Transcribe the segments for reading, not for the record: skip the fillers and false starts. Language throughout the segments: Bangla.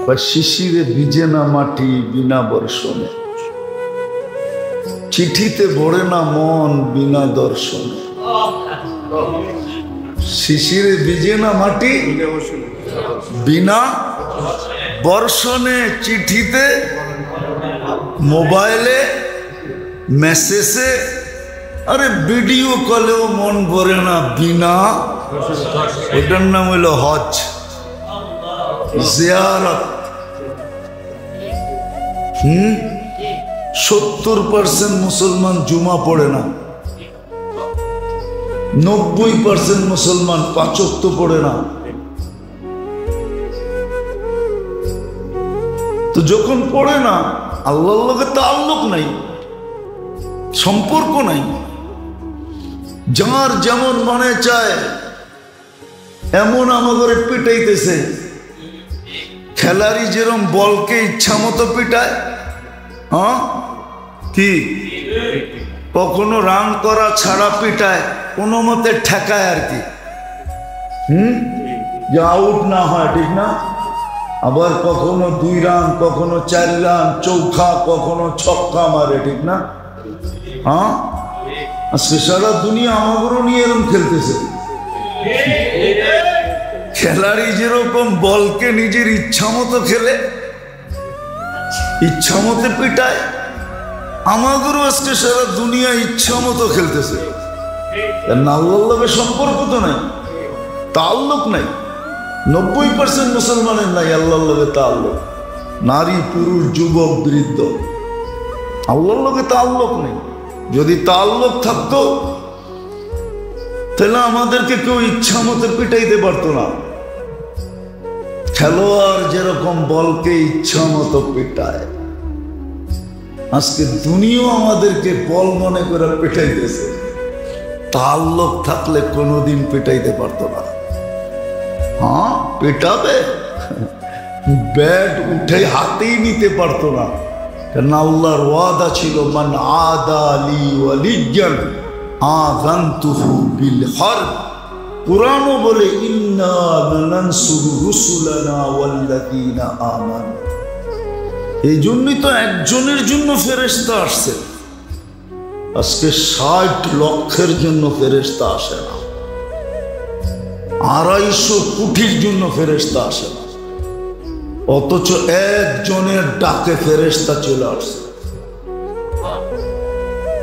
বা শিশিরে ভিজে না মাটি বিনা বর্ষণে, চিঠিতে ভরে না মন বিনা দর্শনে। শিশিরে ভিজে না মাটি বিনা বর্ষণে, চিঠিতে মোবাইলে মেসেজে, আরে ভিডিও কলেও মন ভরে না বিনা। ওটার নাম হইল হজ, জিয়ারত। 70% মুসলমান জুমা পড়ে না, 90% মুসলমান 5 ওয়াক্ত পড়ে না। তো যখন পড়ে না, আল্লাহর লগে তাআল্লুক নাই, সম্পর্ক নাই। যার যেমন মনে চায় এমন আমাদের পিটাইতেছে। খেলারি যেরকম বলকে ইচ্ছা মতো পিটায়, হ্যাঁ কি কখনো রান করা ছাড়া পিটায়, কোনো মতে ঠেকায় আর কি, যে আউট না হয়, ঠিক না? আবার কখনো 2 রান, কখনো 4 রান, চৌখা, কখনো ছক্কা মারে, ঠিক না? হ্যাঁ, আজকে সারা দুনিয়া আমাদেরও নিয়ে এরকম খেলতেছে। খেলাড়ি যেরকম বলকে নিজের ইচ্ছা মতো খেলে, ইচ্ছা মতো পিটায়, আমাদেরও আজকে সারা দুনিয়া ইচ্ছা মতো খেলতেছে। আল্লাহর লগে সম্পর্ক তো নাই, তাআল্লুক নাই। 90% মুসলমানের নাই আল্লাহর লগে তাআল্লুক। নারী, পুরুষ, যুবক, বৃদ্ধ, আল্লাহর লগে তাআল্লুক নেই। যদি তাআল্লুক থাকতো তাহলে আমাদেরকে কেউ ইচ্ছা মতো পিটাইতে পারতো না। খেলোয়াড় যেরকম বলকে ইচ্ছা মতো পিটায়, আজকে দুনিয়া আমাদেরকে বল মনে করে পিটাইতেছে। তাআল্লুক থাকলে কোনোদিন পিটাইতে পারতো না। হ্যাঁ, পিটাবে, ব্যাট উঠে হাতেই নিতে পারতো না। কারণ আল্লাহর ওয়াদা ছিল, মান আদা লি ওয়ালিয়ান আযানতুহু বিল হারব। কুরআনও বলে, ইন্না লানানসুরু রুসুলানা ওয়াল্লাযীনা আমানু। এই জন্যই তো একজনের জন্য ফেরেশতা আসছে, আজকে 60 লক্ষের জন্য ফেরেশতা আসে না, 250 কোটির জন্য ফেরেশতা আসে না। অথচ একজনের ডাকে ফেরেশতা চলে আসছে।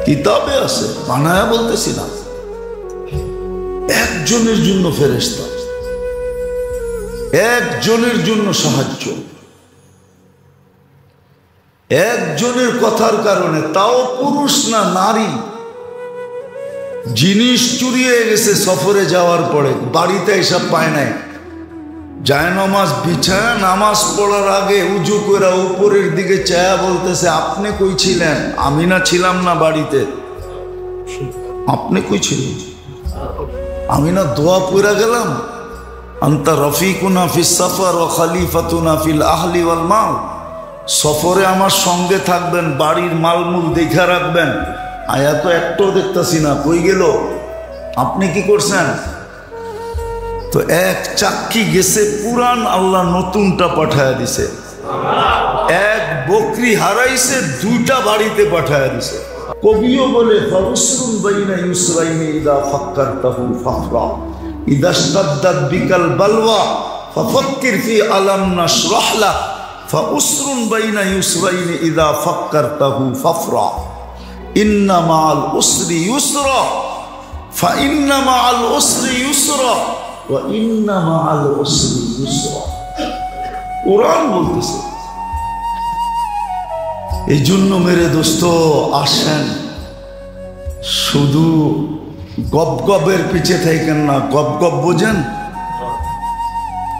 কিতাবে আছে, বানায়া বলতেছি না। একজনের জন্য ফেরেশতা, একজনের জন্য সাহায্য, একজনের কথার কারণে, তাও পুরুষ না নারী। জিনিস চুরি হয়ে গেছে সফরে যাওয়ার পরে, বাড়িতে এসব পায় নাই, জায়নামাজ বিছায়া নামাজ পড়ার আগে উজু করে উপরের দিকে চায়া বলতেছে, আপনি কই ছিলেন? আমি না ছিলাম না বাড়িতে। আপনি কই ছিলেন? আমি না দোয়া পড়া গেলাম, আনতা রফিকুনা ফিস সফর ওয়া খলিফাতুনা ফিল আহলি ওয়াল মাল। সফরে আমার সঙ্গে থাকবেন, বাড়ির মালমূল দেখা রাখবেন। আয়া তো একটাও দেখতেছি না, কই গেল? আপনি কি করছেন? তো এক চাক্কি গেছে পুরান, আল্লাহ নতুনটা পাঠায়া দিছে। এক বকরি হারাইছে, 2টা বাড়িতে পাঠায়া দিছে। কবিও বলে, ফাউসরুন বাইনা ইউসরাইনি ইদা ফাক্কারতাহু ফাফরা, ইদা ইশতাদ্দাত বিকাল বালওয়া ফাফাক্কির ফি আলাম নাশরাহ লাক, ফাউসরুন বাইনা ইউসরাইনি ইদা ফাক্কারতাহু ফাফরা, ইন্না মাআল উসরি ইউসরা, ফাইন্না মাআল উসরি ইউসরা, ওয়া ইন্না মাআল উসরি ইউসরা। কুরআন বলতেছে। এই জন্য মেরে দোস্ত, আসেন, শুধু গপ গপের পিছে থাকেন না। গপ গপ বোঝেন?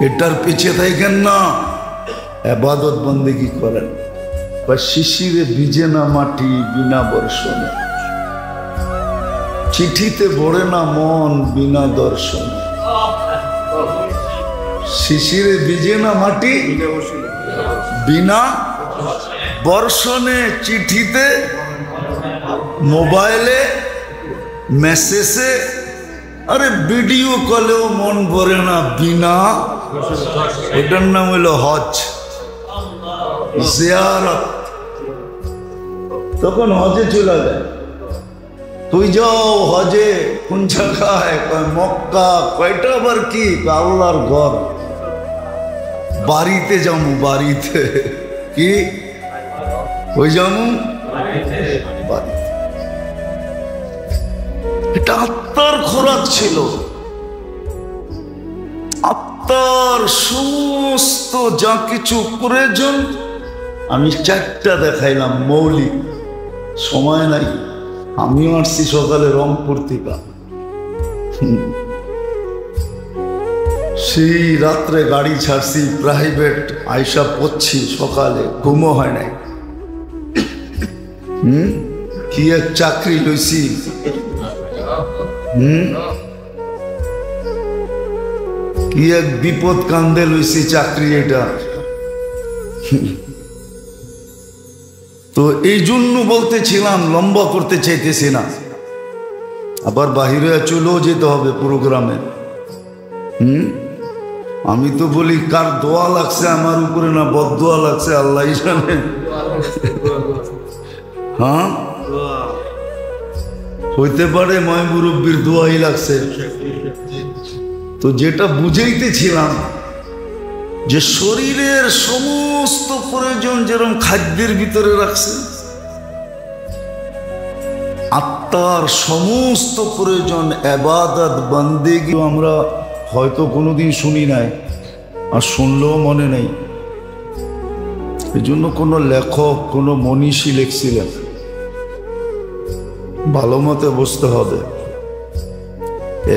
এটার পিছে থাকেন না, ইবাদত বন্দেগী করেন। বা শিশিরে ভিজে না মাটি বিনা বর্ষণে, চিঠিতে ভরে না মন বিনা দর্শনে। শিশিরে ভিজে না মাটি বিনা বর্ষণে, চিঠিতে মোবাইলে মেসেজে, আরে ভিডিও কলেও মন ভরে না বিনা। এটার নাম হলো হজ, জিয়ারত। তখন হজে চলে যায়। তুই যাও হজে কোন জায়গায়? মক্কা। কয়টা আবার কি? আল্লাহর ঘর। বাড়িতে যাবো, বাড়িতে। কি ওই যাবো? এটা আত্মার খোরাক ছিল। আত্মার সমস্ত যা কিছু প্রয়োজন আমি চারটা দেখাইলাম মৌলিক। সময় নাই। আমিও আসছি সকালে রংপুর থেকে। সেই রাত্রে গাড়ি ছাড়ছি প্রাইভেট, আইসা পড়ছি সকালে, ঘুমও হয় নাই। কি এক চাকরি লইছি। কি এক বিপদ কান্দে লইছি চাকরি এটা। তো এই জন্য বলতেছিলাম, লম্বা করতে চাইতেছি না। আবার বাহিরে চলেও যেতে হবে প্রোগ্রামে। আমি তো বলি কার দোয়া লাগছে আমার উপরে, না বদদোয়া লাগছে আল্লাহ জানে। হ্যাঁ, হইতে পারে ময় মুরব্বীর দোয়াই লাগছে। তো যেটা বুঝাইতেছিলাম যে শরীরের সমস্ত প্রয়োজন যেরকম খাদ্যের ভিতরে রাখছে, আত্মার সমস্ত প্রয়োজন ইবাদত বন্দেগী আমরা হয়তো কোনোদিন শুনি নাই, আর শুনলেও মনে নেই। এই জন্য কোনো লেখক, কোনো মনীষী লিখছিলেন, ভালো মতে বুঝতে হবে।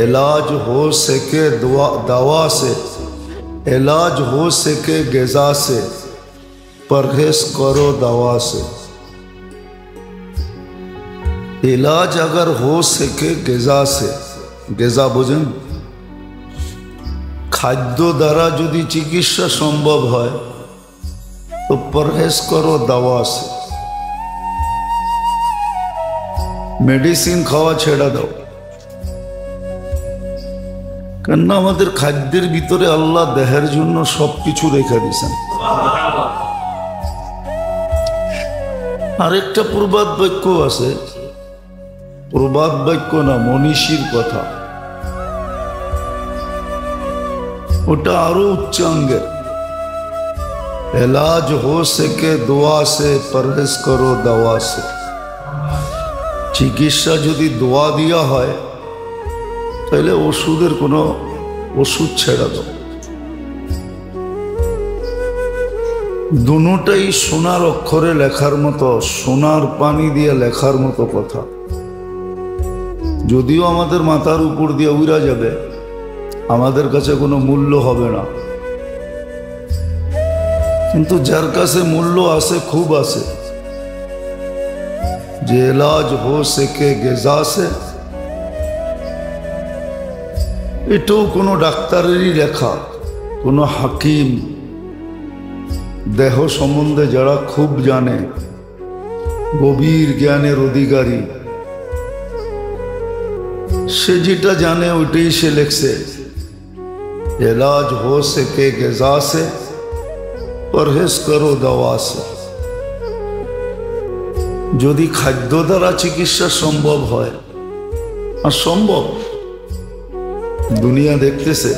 इलाज हो सके दवा से, इलाज हो सके ग़िज़ा से, परहेज करो दवा से। इलाज अगर हो सके ग़िज़ा से, ग़िज़ा बुझें? खाद्य द्वारा यदि चिकित्सा सम्भव है तो परहेज करो दवा से। मेडिसिन खावा छेड़ा दाओ। কেননা আমাদের খাদ্যের ভিতরে আল্লাহ দেহের জন্য সবকিছু রেখে দিয়েছেন। আরেকটা প্রবাদ বাক্য আছে, প্রবাদ বাক্য না, মনীষীর কথা, ওটা আরো উচ্চাঙ্গের। इलाज हो सके दुआ से, परहेज करो दवा से। চিকিৎসা যদি দোয়া দিয়া হয় তাহলে ওষুধের কোনো ওষুধ ছেড়ে দাও। দুটোটাই সোনার অক্ষরে লেখার মতো, সোনার পানি দিয়ে লেখার মতো কথা। যদিও আমাদের মাথার উপর দিয়ে উড়া যাবে, আমাদের কাছে কোনো মূল্য হবে না, কিন্তু যার কাছে মূল্য আছে, খুব আছে, যে ইলাজ হো সকে ग़िज़ा से, এটাও কোনো ডাক্তারেরই লেখা। কোনো হাকিম, দেহ সম্বন্ধে যারা খুব জানে, গভীর জ্ঞানের অধিকারী, সে যেটা জানে ওইটাই সে লেখছে। इलाज हो सके ग़िज़ा से, परहेज करो दवा से। যদি খাদ্য দ্বারা চিকিৎসা সম্ভব হয়, আর সম্ভব, দুনিয়া দেখতেছে।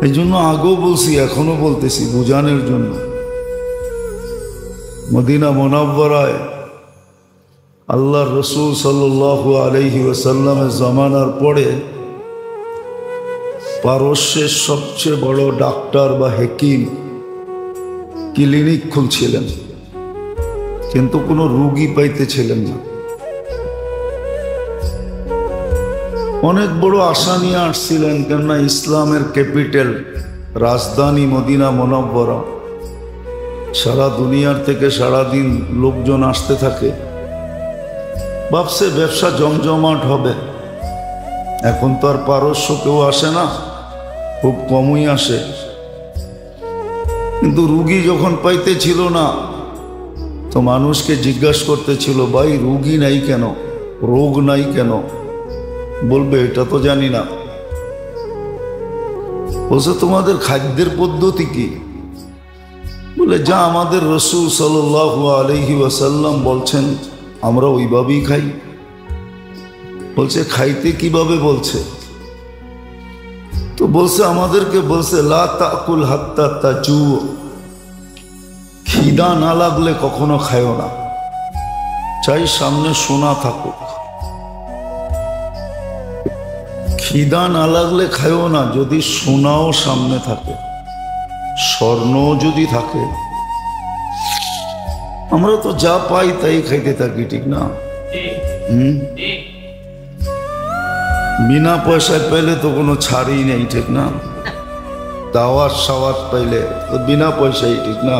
এই জন্য আগেও বলছি, এখনো বলতেছি বুঝানোর জন্য। মদিনা মুনাওয়ারায় আল্লাহর রসুল সাল্লাল্লাহু আলাইহি ওয়াসাল্লামের জামানার পরে পারস্যের সবচেয়ে বড় ডাক্তার বা হাকিম ক্লিনিক খুলছিলেন, কিন্তু কোনো রোগী পাইতেছিলেন না। অনেক বড় আশা নিয়ে আসছিলেন, কেননা ইসলামের ক্যাপিটাল, রাজধানী মদিনা মুনাওয়ারা। সারা দুনিয়ার থেকে সারাদিন লোকজন আসতে থাকে, ভাবছে ব্যবসা জমজমাট হবে। এখন তো আর পারস্য কেউ আসে না, খুব কমই আসে। কিন্তু রুগী যখন পাইতেছিল না, তো মানুষকে জিজ্ঞাসা করতেছিল, ভাই রুগী নাই কেন, রোগ নাই কেন? বলবে এটা তো জানি না। বলছে তোমাদের খাদ্যের পদ্ধতি কি? বলে যা আমাদের রসূল সাল্লাল্লাহু আলাইহি ওয়াসাল্লাম বলছেন আমরা ওইভাবেই খাই। বলছে খাইতে কিভাবে বলছে? তো বলছে আমাদেরকে বলছে লা তাকুল হাত্তা তাজু, খিদা না লাগলে কখনো খায়ও না, চাই সামনে সোনা থাকুক। খিদা না লাগলে খায়ও না যদি সোনাও সামনে থাকে, স্বর্ণও যদি থাকে। আমরা তো যা পাই তাই খাইতে থাকি, ঠিক না? বিনা পয়সায় পাইলে তো কোনো ছাড়ই নেই, ঠিক না? দাওয়াত সাওয়াত পাইলে তো বিনা পয়সাই, ঠিক না?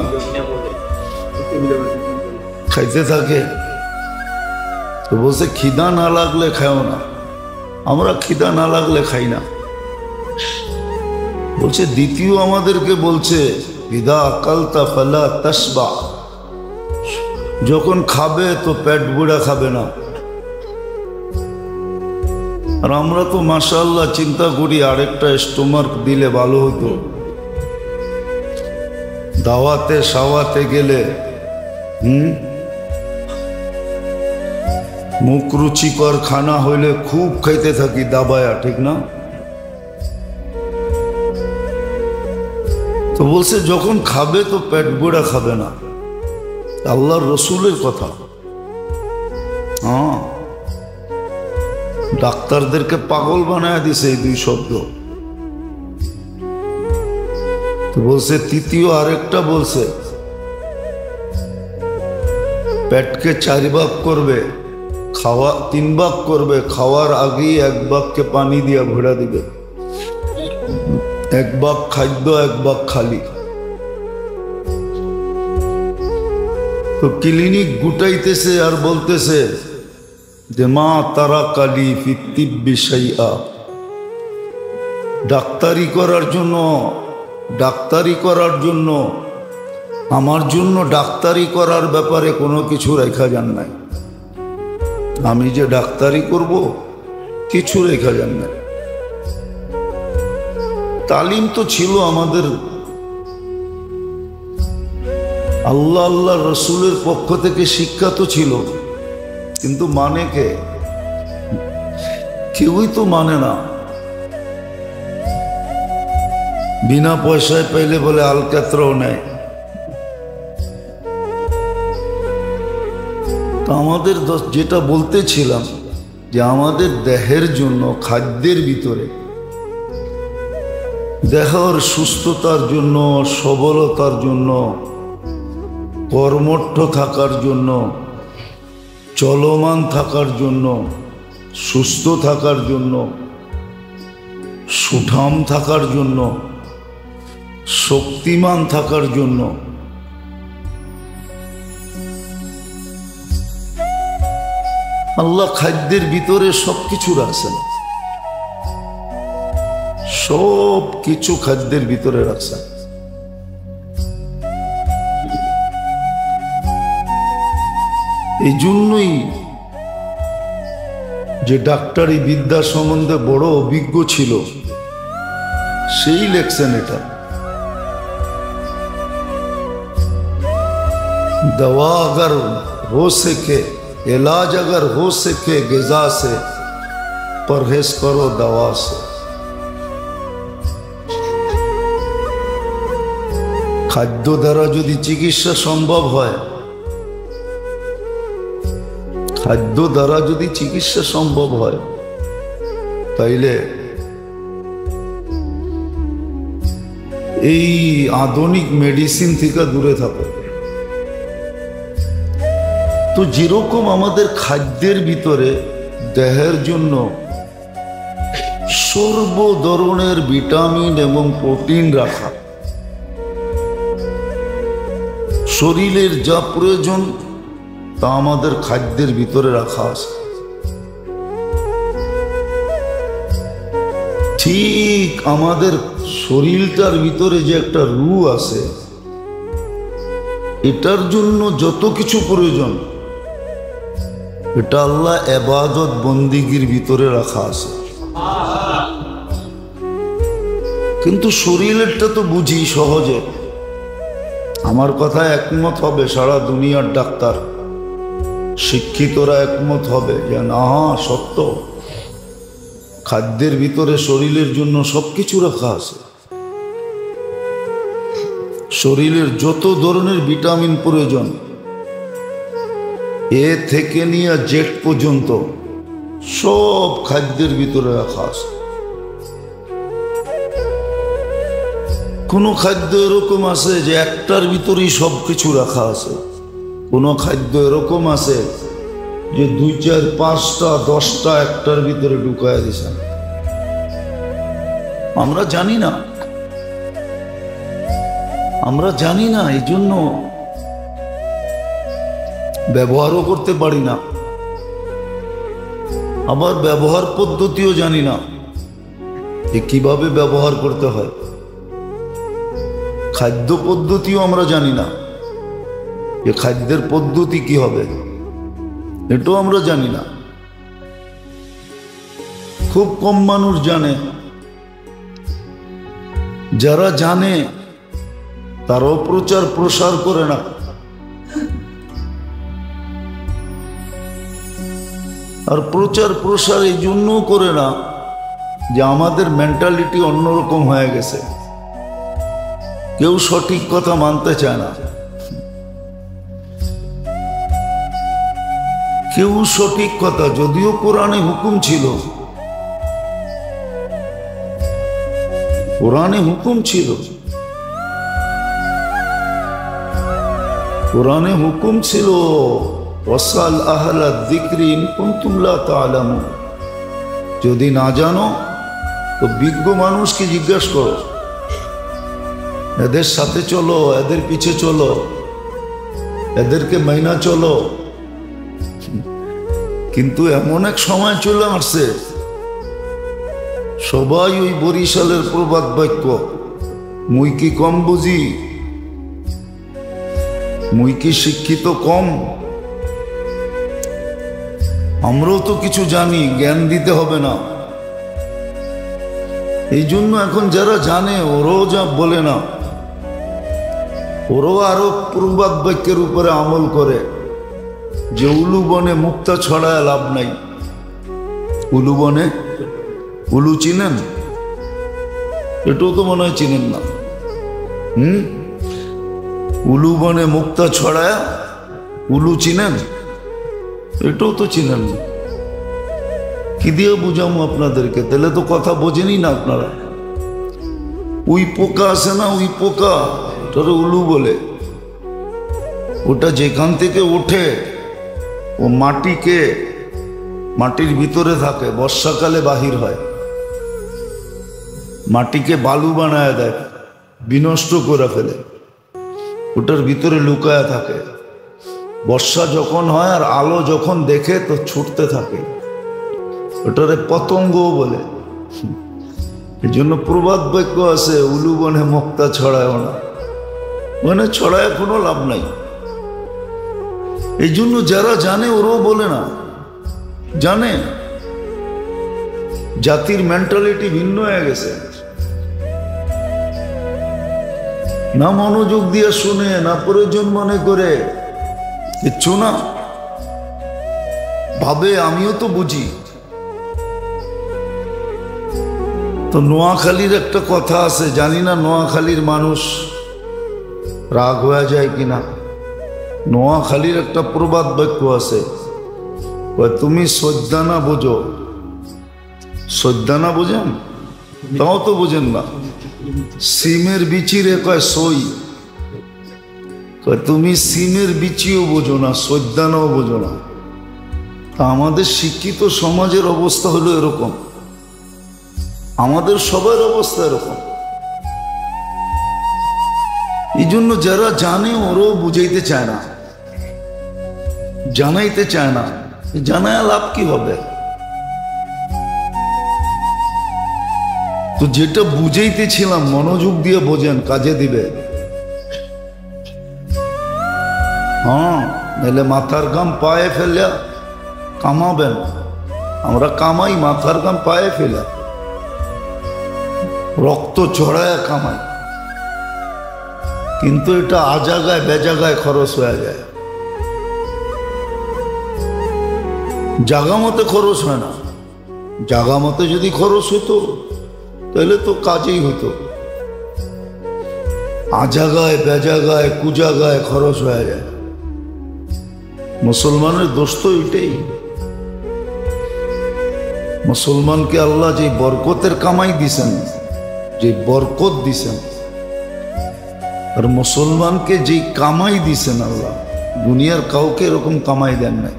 খাইতে থাকে। তো বলছে খিদা না লাগলে খাও না। আমরা খিদা না লাগলে খাই না। বলছে দ্বিতীয় আমাদেরকে বলছে ইদা আকালতা ফালা তাশবা, যখন খাবে তো পেট বুড়া খাবে না। আর আমরা তো মাশাআল্লাহ চিন্তা করি আরেকটা স্টোমাক দিলে ভালো হতো। দাওয়াতে সাওয়াতে গেলে মুখ রুচিকর খানা হইলে খুব খাইতে থাকি দাবায়া, ঠিক না? তো বলছে যখন খাবে তো পেট বুড়া খাবে না। আল্লাহর রসুলের কথা। হ্যাঁ, ডাক্তারদেরকে পাগল বানায় দিছে এই দুই শব্দ। তো বলছে তৃতীয় আরেকটা বলছে পেটকে 4 ভাগ করবে, খাওয়া 3 ভাগ করবে, খাওয়ার আগেই 1 ভাগকে পানি দিয়া ভরা দিবে, 1 ভাগ খাদ্য 1 ভাগ খালি। তো ক্লিনিক গুটাইতেছে আর বলতেছে যে মা তারা কালি ফিত্তিব্বি শাইআ, ডাক্তারি করার জন্য আমার জন্য ডাক্তারি করার ব্যাপারে কোনো কিছু রেখা যান নাই। আমি যে ডাক্তারি করব কিছু রেখা যান নাই। তালিম তো ছিল আমাদের আল্লাহ রসুলের পক্ষ থেকে, শিক্ষা তো ছিল, কিন্তু মানে কে? কেউই তো মানে না। বিনা পয়সায় পাইলে বলে আলকাতরাও নেয়। তো আমাদের যেটা বলতেছিলাম যে আমাদের দেহের জন্য খাদ্যের ভিতরে দেহের সুস্থতার জন্য, সবলতার জন্য, কর্মঠ থাকার জন্য, চলমান থাকার জন্য, সুস্থ থাকার জন্য, সুঠাম থাকার জন্য, শক্তিমান থাকার জন্য আল্লাহ খাদ্যের ভিতরে সবকিছু রাখছেন। সব কিছু খাদ্যের ভিতরে রাখছেন। এই জন্যই যে ডাক্তারি বিদ্যা সম্বন্ধে বড় অভিজ্ঞ ছিল সেই লেখছেন এটা। दवा अगर हो सके, इलाज अगर हो सके ग़िज़ा से, परहेज करो दवा से। খাদ্য দ্বারা যদি চিকিৎসা সম্ভব হয়, খাদ্য দ্বারা যদি চিকিৎসা সম্ভব হয়, তাইলে এই আধুনিক মেডিসিন থেকে দূরে থাকো। তো যেরকম আমাদের খাদ্যের ভিতরে দেহের জন্য সর্ব ধরনের ভিটামিন এবং প্রোটিন রাখা, শরীরের যা প্রয়োজন তা আমাদের খাদ্যের ভিতরে রাখা আছে। ঠিক আমাদের শরীরটার ভিতরে যে একটা রূহ আছে, এটার জন্য যত কিছু প্রয়োজন এটা আল্লাহ ইবাদত বন্দিগির ভিতরে রাখা আছে। কিন্তু শরীরেরটা তো বুঝি সহজে, আমার কথায় একমত হবে সারা দুনিয়ার ডাক্তার, শিক্ষিতরা একমত হবে যে না সত্য, খাদ্যের ভিতরে শরীরের জন্য সবকিছু রাখা আছে। শরীরের যত ধরনের ভিটামিন প্রয়োজন, এ থেকে নিয়ে জেট পর্যন্ত সব খাদ্যের ভিতরে রাখা আছে। কোনো খাদ্য এরকম আছে যে একটার ভিতরেই সব কিছু রাখা আছে, কোনো খাদ্য এরকম আছে যে 2, 4, 5টা 10টা একটার ভিতরে ঢুকায় দিছেন। আমরা জানি না, আমরা জানি না, এই জন্য ব্যবহারও করতে পারি না, আবার ব্যবহার পদ্ধতিও জানি না যে কিভাবে ব্যবহার করতে হয়। খাদ্য পদ্ধতিও আমরা জানি না যে খাদ্যের পদ্ধতি কি হবে, এটাও আমরা জানি না। খুব কম মানুষ জানে, যারা জানে তারাও প্রচার প্রসার করে না। আর প্রচার প্রসার এই জন্য করে না যে আমাদের মেন্টালিটি অন্যরকম হয়ে গেছে, কেউ সঠিক কথা মানতে চায় না, কেউ সঠিক কথা, যদিও কোরআনে হুকুম ছিল, কোরআনে হুকুম ছিল, কোরআনে হুকুম ছিল ওয়াসাল আহলা যিকরি ইন কুনতুম লা তা'লামুন, যদি না জানো তো বিজ্ঞ মানুষকে জিজ্ঞাসা করো, এদের সাথে চলো, এদের পিছে চলো, এদেরকে মাইনা চলো। কিন্তু এমন এক সময় চলে আসছে সবাই ওই বরিশালের প্রবাদ বাক্য, মুই কি কম বুঝি, মুই কি শিক্ষিত কম, আমরাও তো কিছু জানি, জ্ঞান দিতে হবে না। এই জন্য এখন যারা জানে ওরাও যা বলে না, ওরাও আরো প্রবাদ বাক্যের উপরে আমল করে যে উলু বনে মুক্তা ছড়ায় লাভ নাই। উলু বনে, উলু চিনেন? এটাও তো মনে হয় চিনেন না। উলু বনে মুক্তা ছড়ায়, উলু চিনেন? এটাও তো চিনেন না। কি দিয়ে বুঝাবো আপনাদেরকে? তাহলে তো কথা বোঝেনি না আপনারা। উই পোকা আছে না, উই পোকা, ওটা উলু বলে। ওটা যেখান থেকে ওঠে ও মাটির ভিতরে থাকে, বর্ষাকালে বাহির হয়, মাটিকে বালু বানায় দেয়, বিনষ্ট করে ফেলে, ওটার ভিতরে লুকায় থাকে। বর্ষা যখন হয় আর আলো যখন দেখে তো ছুটতে থাকে, ওটারে পতঙ্গও বলে। এই জন্য প্রবাদ বাক্য আছে, উলু বনে মুক্তা ছড়ায় না, মানে ছড়ায় কোনো লাভ নাই। এই জন্য যারা জানে ওরাও বলে না, জানে জাতির মেন্টালিটি ভিন্ন হয়ে গেছে। না মনোযোগ দিয়ে শুনে, না প্রয়োজন মনে করে, কিচ্ছু না, ভাবে আমিও তো বুঝি। তো নোয়াখালীর একটা কথা আছে, জানি না নোয়াখালীর মানুষ রাগ হয়ে যায় কিনা। নোয়াখালীর একটা প্রবাদ বাক্য আছে, তুমি সজ্জানা বোঝো। সজ্জানা বোঝেন? তাও তো বোঝেন না। সিমের বিচিরে কয় সই, তুমি সিমের বিচিও বোঝো না, সজ্জানাও বোঝো না। তা আমাদের শিক্ষিত সমাজের অবস্থা হলো এরকম, আমাদের সবার অবস্থা এরকম। এই জন্য যারা জানে ওরাও বুঝাইতে চায় না, জানাইতে চায় না। জানায় লাভ কি হবে? তো যেটা বুঝাইতেছিলাম মনোযোগ দিয়ে বোঝেন, কাজে দিবে। হ্যাঁ, নাহলে মাথার ঘাম পায়ে ফেলে কামাবেন। আমরা কামাই মাথার ঘাম পায়ে ফেলে, রক্ত ছড়ায় কামাই। কিন্তু এটা আজাগায় বেজাগায় খরচ হয়ে যায়, জাগা মতে খরচ হয় না। জাগা মতে যদি খরচ হতো তাহলে তো কাজেই হতো। আজাগায় বেজাগায় কুজাগায় খরচ হয়ে যায়। মুসলমানের দোষ তো এটাই। মুসলমানকে আল্লাহ যে বরকতের কামাই দিছেন, যে বরকত দিছেন, আর মুসলমানকে যে কামাই দিছেন আল্লাহ, দুনিয়ার কাউকে এরকম কামাই দেন নাই।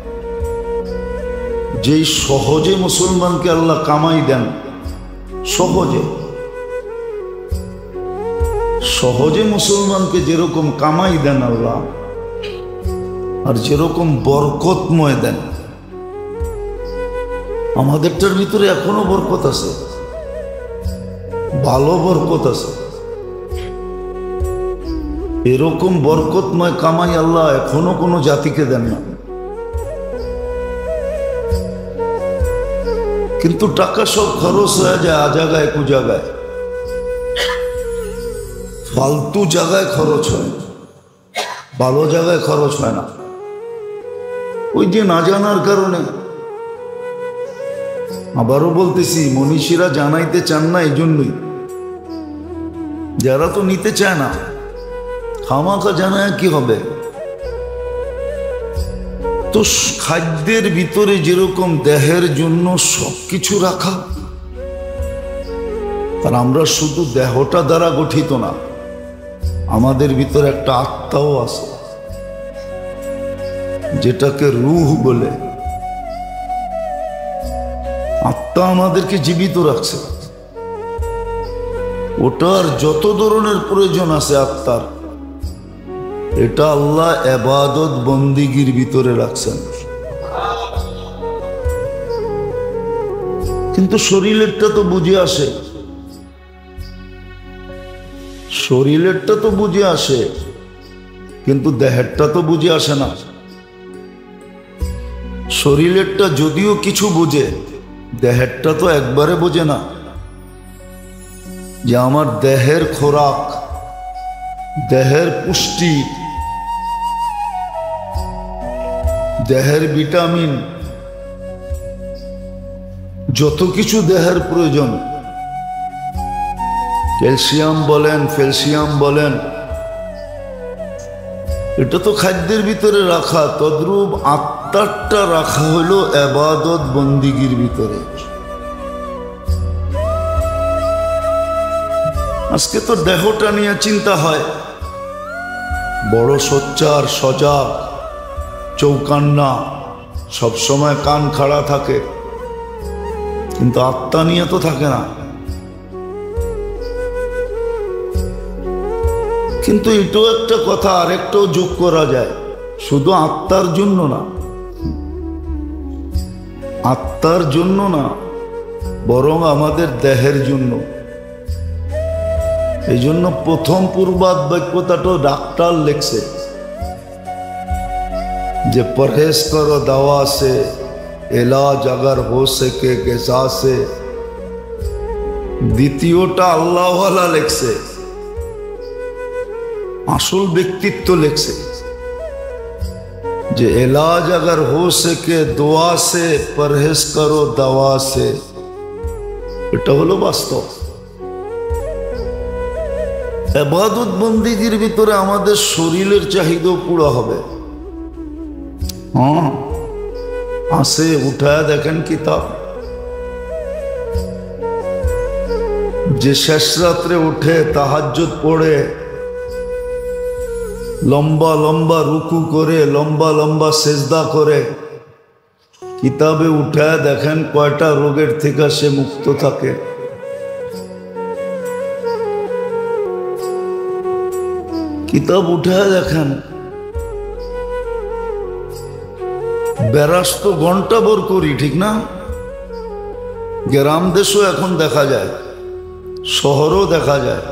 যেই সহজে মুসলমানকে আল্লাহ কামাই দেন, সহজে সহজে মুসলমানকে যেরকম কামাই দেন আল্লাহ, আর যেরকম বরকতময় দেন, আমাদেরটার ভিতরে এখনো বরকত আছে, ভালো বরকত আছে। এরকম বরকতময় কামাই আল্লাহ এখনো কোনো জাতিকে দেন না। কিন্তু টাকা সব খরচ হয়ে যায় আজাগায় কুজাগায়, ফালতু জায়গায় খরচ হয়, ভালো জায়গায় খরচ হয় না। ওই যে না জানার কারণে। আবারও বলতেছি, মনীষীরা জানাইতে চান না, এই জন্যই। যারা তো নিতে চায় না, খামাখা জানায় কি হবে? তো খাদ্যের ভিতরে যেরকম দেহের জন্য সবকিছু রাখা, আর আমরা শুধু দেহটা দ্বারা গঠিত না, আমাদের ভিতরে একটা আত্মাও আছে, যেটাকে রূহ বলে। আত্মা আমাদেরকে জীবিত রাখছে। ওটার যত ধরনের প্রয়োজন আছে আত্মার, এটা আল্লাহ ইবাদত বন্দিগির ভিতরে রাখছেন। কিন্তু শরীরেরটা তো বুঝে আসে, শরীরেরটা তো বুঝে আসে, কিন্তু দেহেরটা তো বুঝে আসে না। শরীরেরটা যদিও কিছু বুঝে, দেহেরটা তো একবারে বোঝে না। যে আমার দেহের খোরাক, দেহের পুষ্টি, দেহের ভিটামিন, যত কিছু দেহের প্রয়োজন, ক্যালসিয়াম বলেন, ক্যালসিয়াম বলেন, এটা তো খাদ্যের ভিতরে রাখা। তদ্রূপ আত্মারটা রাখা হলো ইবাদত বন্দিগির ভিতরে। আজকে তো দেহটা নিয়ে চিন্তা হয়, বড় সোচ্চার, সজাগ, চৌকান্না, সবসময় কান খাড়া থাকে, কিন্তু আত্মা নিয়ে তো থাকে না। কিন্তু এটাও একটা কথা, আরেকটাও যোগ করা যায়, শুধু আত্মার জন্য না, আত্মার জন্য না, বরং আমাদের দেহের জন্য। এই জন্য প্রথম পূর্বাদ বাক্যটাও ডাক্তার লেখছে যে পরহেজ করো দাওয়া সে, এলাজ अगर हो सके গিজা সে। দ্বিতীয়টা আল্লাহওয়ালা লেখছে, আসল ব্যক্তিত্ব লেখছে যে এলাজ अगर हो सके দোয়া সে, পরহেজ করো দাওয়া সে। এটা হলো বাস্তব। ইবাদত বন্দিগির ভিতরে আমাদের শরীরের চাহিদা পুরো হবে। হ্যাঁ, আসে, উঠায় দেখেন কিতাব, যে শেষ রাত্রে উঠে তাহাজ্জুদ পড়ে, লম্বা লম্বা রুকু করে, লম্বা লম্বা সেজদা করে, কিতাবে উঠায় দেখেন কয়টা রোগের থেকে সে মুক্ত থাকে। কিতাব উঠায় দেখেন, বেরাস তো ঘন্টা ভর করি, ঠিক না? গ্রাম দেশও এখন দেখা যায়, শহরও দেখা যায়।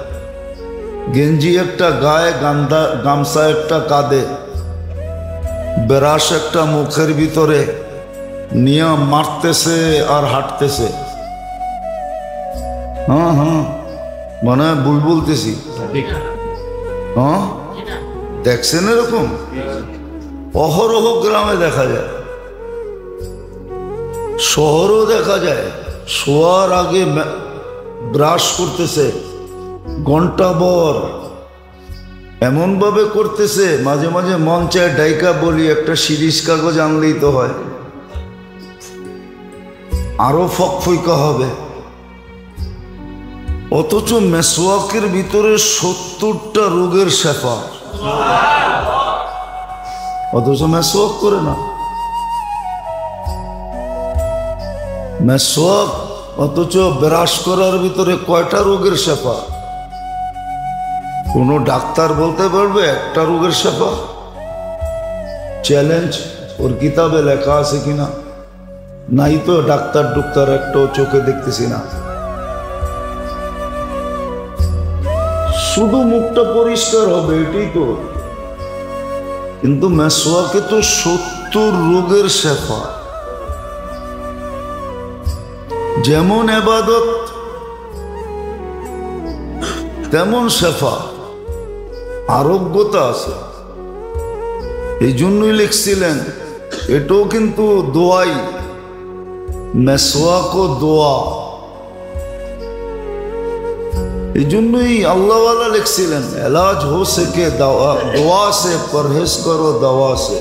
গেঞ্জি একটা গায়ে, গামছা একটা কাঁধে, বেরাস একটা মুখের ভিতরে নিয়ে মারতেছে আর হাঁটতেছে। হ্যাঁ হ্যাঁ, মানে ভুল বলতেছি? হ্যাঁ, দেখছেন এরকম অহরহ গ্রামে দেখা যায়, শহরও দেখা যায়। শোয়ার আগে ব্রাশ করতেছে ঘন্টাভর, এমন ভাবে করতেছে মাঝে মাঝে মন চায় ডাইকা বলি একটা সিরিজ কাগজ আনলেই তো হয়, আরো ফকফইকা হবে। অথচ মেসওয়াকের ভিতরে 70টা রোগের শেফা, অথচ মেসওয়াক করে না। মেসওয়াক অথচ ব্রাশ করার ভিতরে কয়টা রোগের শেফা? কোন ডাক্তার বলতে পারবে একটা রোগের শেফা? চ্যালেঞ্জ, ওর কিতাবে লেখা আছে কিনা? নাই তো, ডাক্তার ডুক্তার একটাও চোখে দেখতেছি না। শুধু মুখটা পরিষ্কার হবে এটাই তো, কিন্তু মেসওয়াকে তো 70 রোগের শেফা। যেমন ইবাদত তেমন শেফা, আরোগ্যতা আছে। এই জন্যই লিখছিলেন এটাও কিন্তু দোয়াই, মেসওয়াকও দোয়া। এই জন্যই আল্লাহওয়ালা লিখছিলেন এলাজ হো সকে দোয়া সে, পরহেজ করো দাওয়া সে।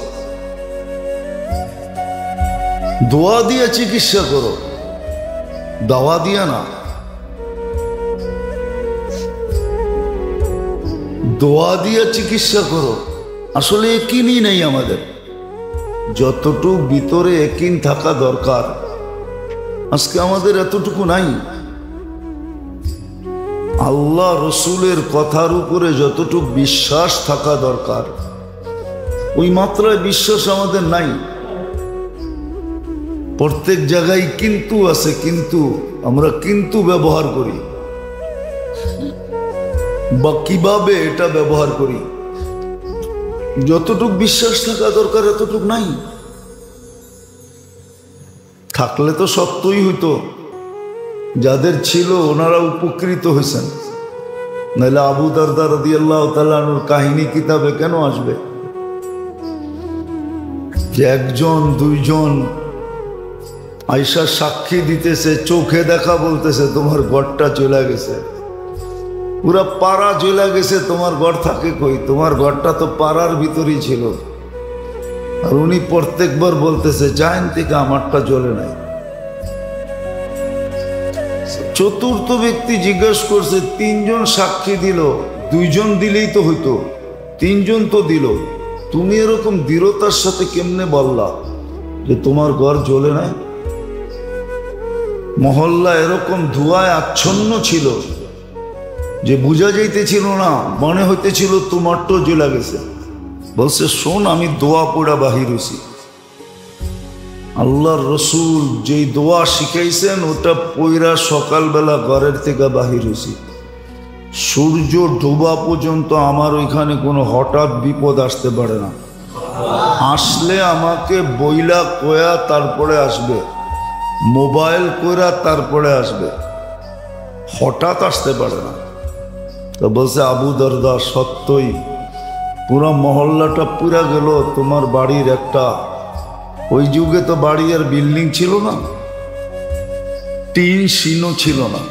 দোয়া দিয়ে চিকিৎসা করো, দাওয়া দিয়া না। দোয়া দিয়ে চিকিৎসা করো। আসলে একিনই নেই আমাদের, যতটুকু ভিতরে একিন থাকা দরকার আজকে আমাদের এতটুকু নাই। আল্লাহ রসুলের কথার উপরে যতটুকু বিশ্বাস থাকা দরকার ওই মাত্রায় বিশ্বাস আমাদের নাই। প্রত্যেক জায়গায় কিন্তু আছে, কিন্তু আমরা কিন্তু ব্যবহার করি, বা কিভাবে এটা ব্যবহার করি, যতটুকু বিশ্বাস থাকা দরকার এতটুকু নাই। থাকলে তো সত্যই হইতো, যাদের ছিল ওনারা উপকৃত হয়েছেন, নাহলে আবু দারদা রাদিয়াল্লাহু তাআলা আনহুর কাহিনী কিতাবে কেন আসবে যে একজন দুইজন আয়েশা সাক্ষী দিতেছে, চোখে দেখা বলতেছে তোমার ঘরটা চলে গেছে, পুরা পাড়া চলে গেছে, তোমার ঘর থাকে কই? তোমার ঘরটা তো পাড়ার ভিতরেই ছিল। আর উনি প্রত্যেকবার বলতেছে জাইন থেকে আমারটা জ্বলে নাই। চতুর্থ ব্যক্তি জিজ্ঞেস করছে, 3 জন সাক্ষী দিল, 2 জন দিলেই তো হইতো, 3 জন তো দিল, তুমি এরকম দৃঢ়তার সাথে কেমনে বললা যে তোমার ঘর জ্বলে নাই? মহল্লা এরকম ধোঁয়ায় আচ্ছন্ন ছিল যে বোঝা যাইতেছিল না, মনে হইতেছিল তোমারটাও জ্বলে গেছে। বলছে শোন, আমি দোয়া পড়া বাহির হইছি। আল্লাহর রসুল যেই দোয়া শিখাইছেন ওটা পইরা সকালবেলা ঘরের থেকে বাহির হইছি। সূর্য ডোবা পর্যন্ত আমার ওইখানে কোনো হঠাৎ বিপদ আসতে পারে না। আসলে আমাকে বইলা কয়া তারপরে আসবে, মোবাইল কইরা তারপরে আসবে, হঠাৎ আসতে পারে না। তো বলছে আবু দারদা সত্যই পুরা মহল্লাটা পুরা গেল, তোমার বাড়ির একটা, ওই যুগে তো বাড়ি আর বিল্ডিং ছিল না, টিন শিনও ছিল না,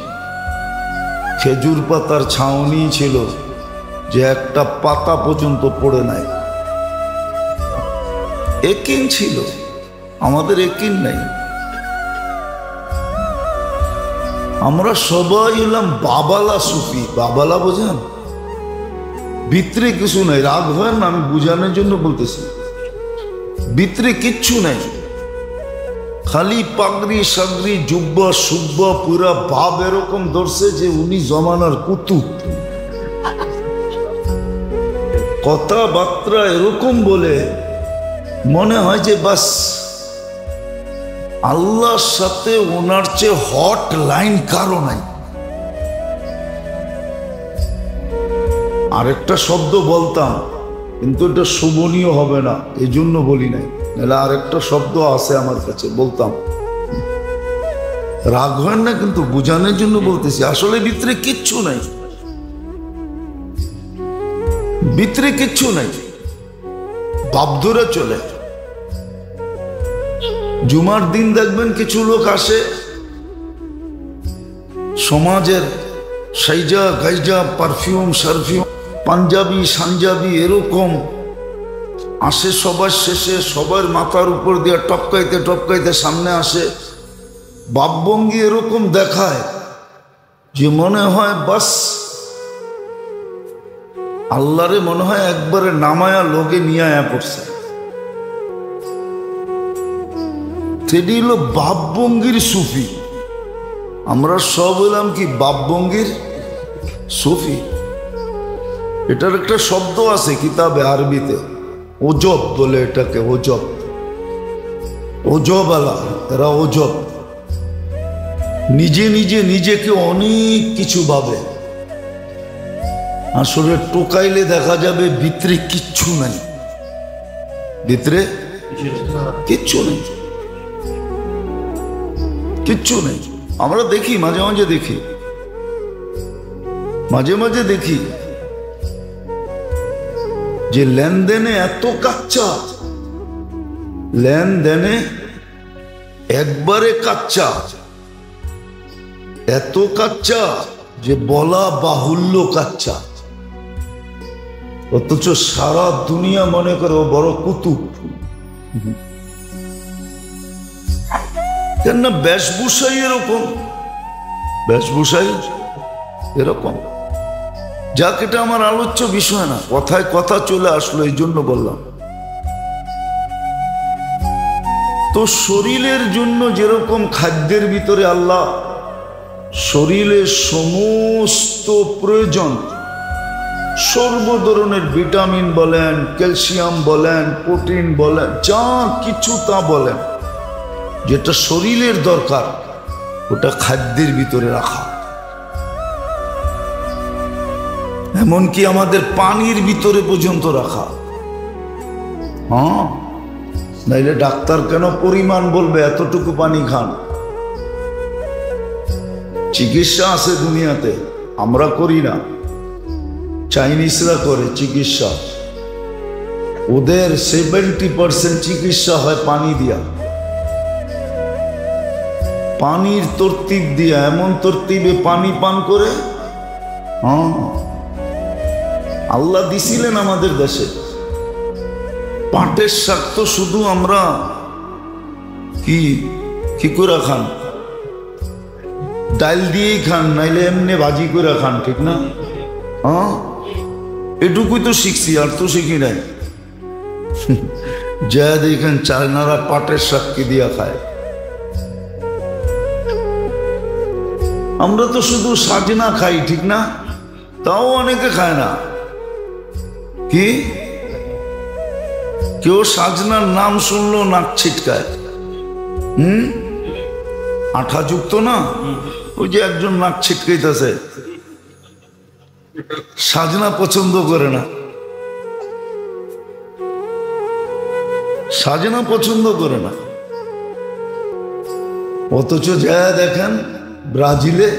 খেজুর পাতার ছাউনি ছিল যে একটা পাতা পর্যন্ত পড়ে নাই। একিন ছিল, আমাদের একিন নাই। আমরা সবাই হলাম বাবালা সুফি। বাবালা বোঝেন? ভিতরে কিছু নাই, রাগ হয় না, আমি বুঝানোর জন্য বলতেছি। ভিতরে কিচ্ছু নাই, খালি পাগড়ি সাগড়ি জুব্বা সুব্বা পুরা ভাব এরকম ধরছে যে উনি জমানার কুতুব। কথাবার্তা এরকম বলে মনে হয় যে বাস আল্লাহর সাথে ওনার চেয়ে হট লাইন কারো নাই। আরেকটা শব্দ বলতাম কিন্তু এটা শোভনীয় হবে না, এই জন্য বলি নাই, নাহলে আরেকটা শব্দ আছে আমার কাছে বলতাম। রাগ হয় না, কিন্তু বোঝানোর জন্য বলতেছি, আসলে ভিতরে কিচ্ছু নাই। ভিতরে কিচ্ছু নাই, ভাব ধরে চলে। জুমার দিন দেখবেন কিছু লোক আসে সমাজের সাইজা গাইজা পারফিউম সারফিউম পাঞ্জাবি সাঞ্জাবি এরকম আসে, সবার শেষে সবার মাথার উপর দিয়ে টপকাইতে টপকাইতে সামনে আসে, ভাবভঙ্গি এরকম দেখায় যে মনে হয় বাস আল্লাহরে মনে হয় একবারে নামায়া লোকে নিয়ে আয়া পড়ছে। সেটি হলো ভাবভঙ্গির সুফি। আমরা সব বললাম কি ভাবভঙ্গির সুফি। এটার একটা শব্দ আছে কিতাবে আরবিতে, ওজব বলে এটাকে, ওজব, ওজব আলা, এরা ওজব। নিজে নিজে নিজেকে অনেক কিছু ভাবে, আসলে টোকাইলে দেখা যাবে ভিতরে কিচ্ছু নাই, ভিতরে কিচ্ছু নেই, কিচ্ছু নেই। আমরা দেখি মাঝে মাঝে দেখি, মাঝে মাঝে দেখি যে লেনদেনে এত কাচ্চা, লেনদেনে একবারে কাচ্চা, এত কাচ্চা যে বলা বাহুল্য কাচ্চা, অথচ সারা দুনিয়া মনে করে ও বড় কুতুব। কেন বেশভূষাই এরকম, বেশভূষাই এরকম। যাক, এটা আমার আলোচ্য বিষয় না, কথায় কথা চলে আসলো এই জন্য বললাম। তো শরীরের জন্য যেরকম খাদ্যের ভিতরে আল্লাহ শরীরের সমস্ত প্রয়োজন, সর্ব ধরনের ভিটামিন বলেন, ক্যালসিয়াম বলেন, প্রোটিন বলেন, যা কিছু তা বলেন, যেটা শরীরের দরকার ওটা খাদ্যের ভিতরে রাখা। এমনকি আমাদের পানির ভিতরে পর্যন্ত রাখা। হ্যাঁ, নাইলে ডাক্তার কেন পরিমাণ বলবে এতটুকু পানি খান? চিকিৎসা আছে দুনিয়াতে, আমরা করি না, চাইনিজরা করে চিকিৎসা। ওদের 70% চিকিৎসা হয় পানি দিয়া, পানির তরতিব দিয়া, এমন তরতিবে পানি পান করে। হ্যাঁ, আল্লাহ দিছিলেন আমাদের দেশে পাটের শাক, তো শুধু আমরা কি করে খান, ডাল দিয়েই খান, নাইলে এমনি ভাজি করে খান, ঠিক না? হ্যাঁ, এটুকুই তো শিখছি, আর তো শিখি নাই। যা দেখেন চায়নারা পাটের শাক কি দিয়া খায়, আমরা তো শুধু সাজনা খাই, ঠিক না? তাও অনেকে খায় না। কি কেউ সাজনার নাম শুনলো নাক ছিটকায়। আঠা যুক্ত না, ওই যে একজন নাক ছিটকাইতেছে, সাজনা পছন্দ করে না, সাজনা পছন্দ করে না। অথচ যা দেখেন ব্রাজিলে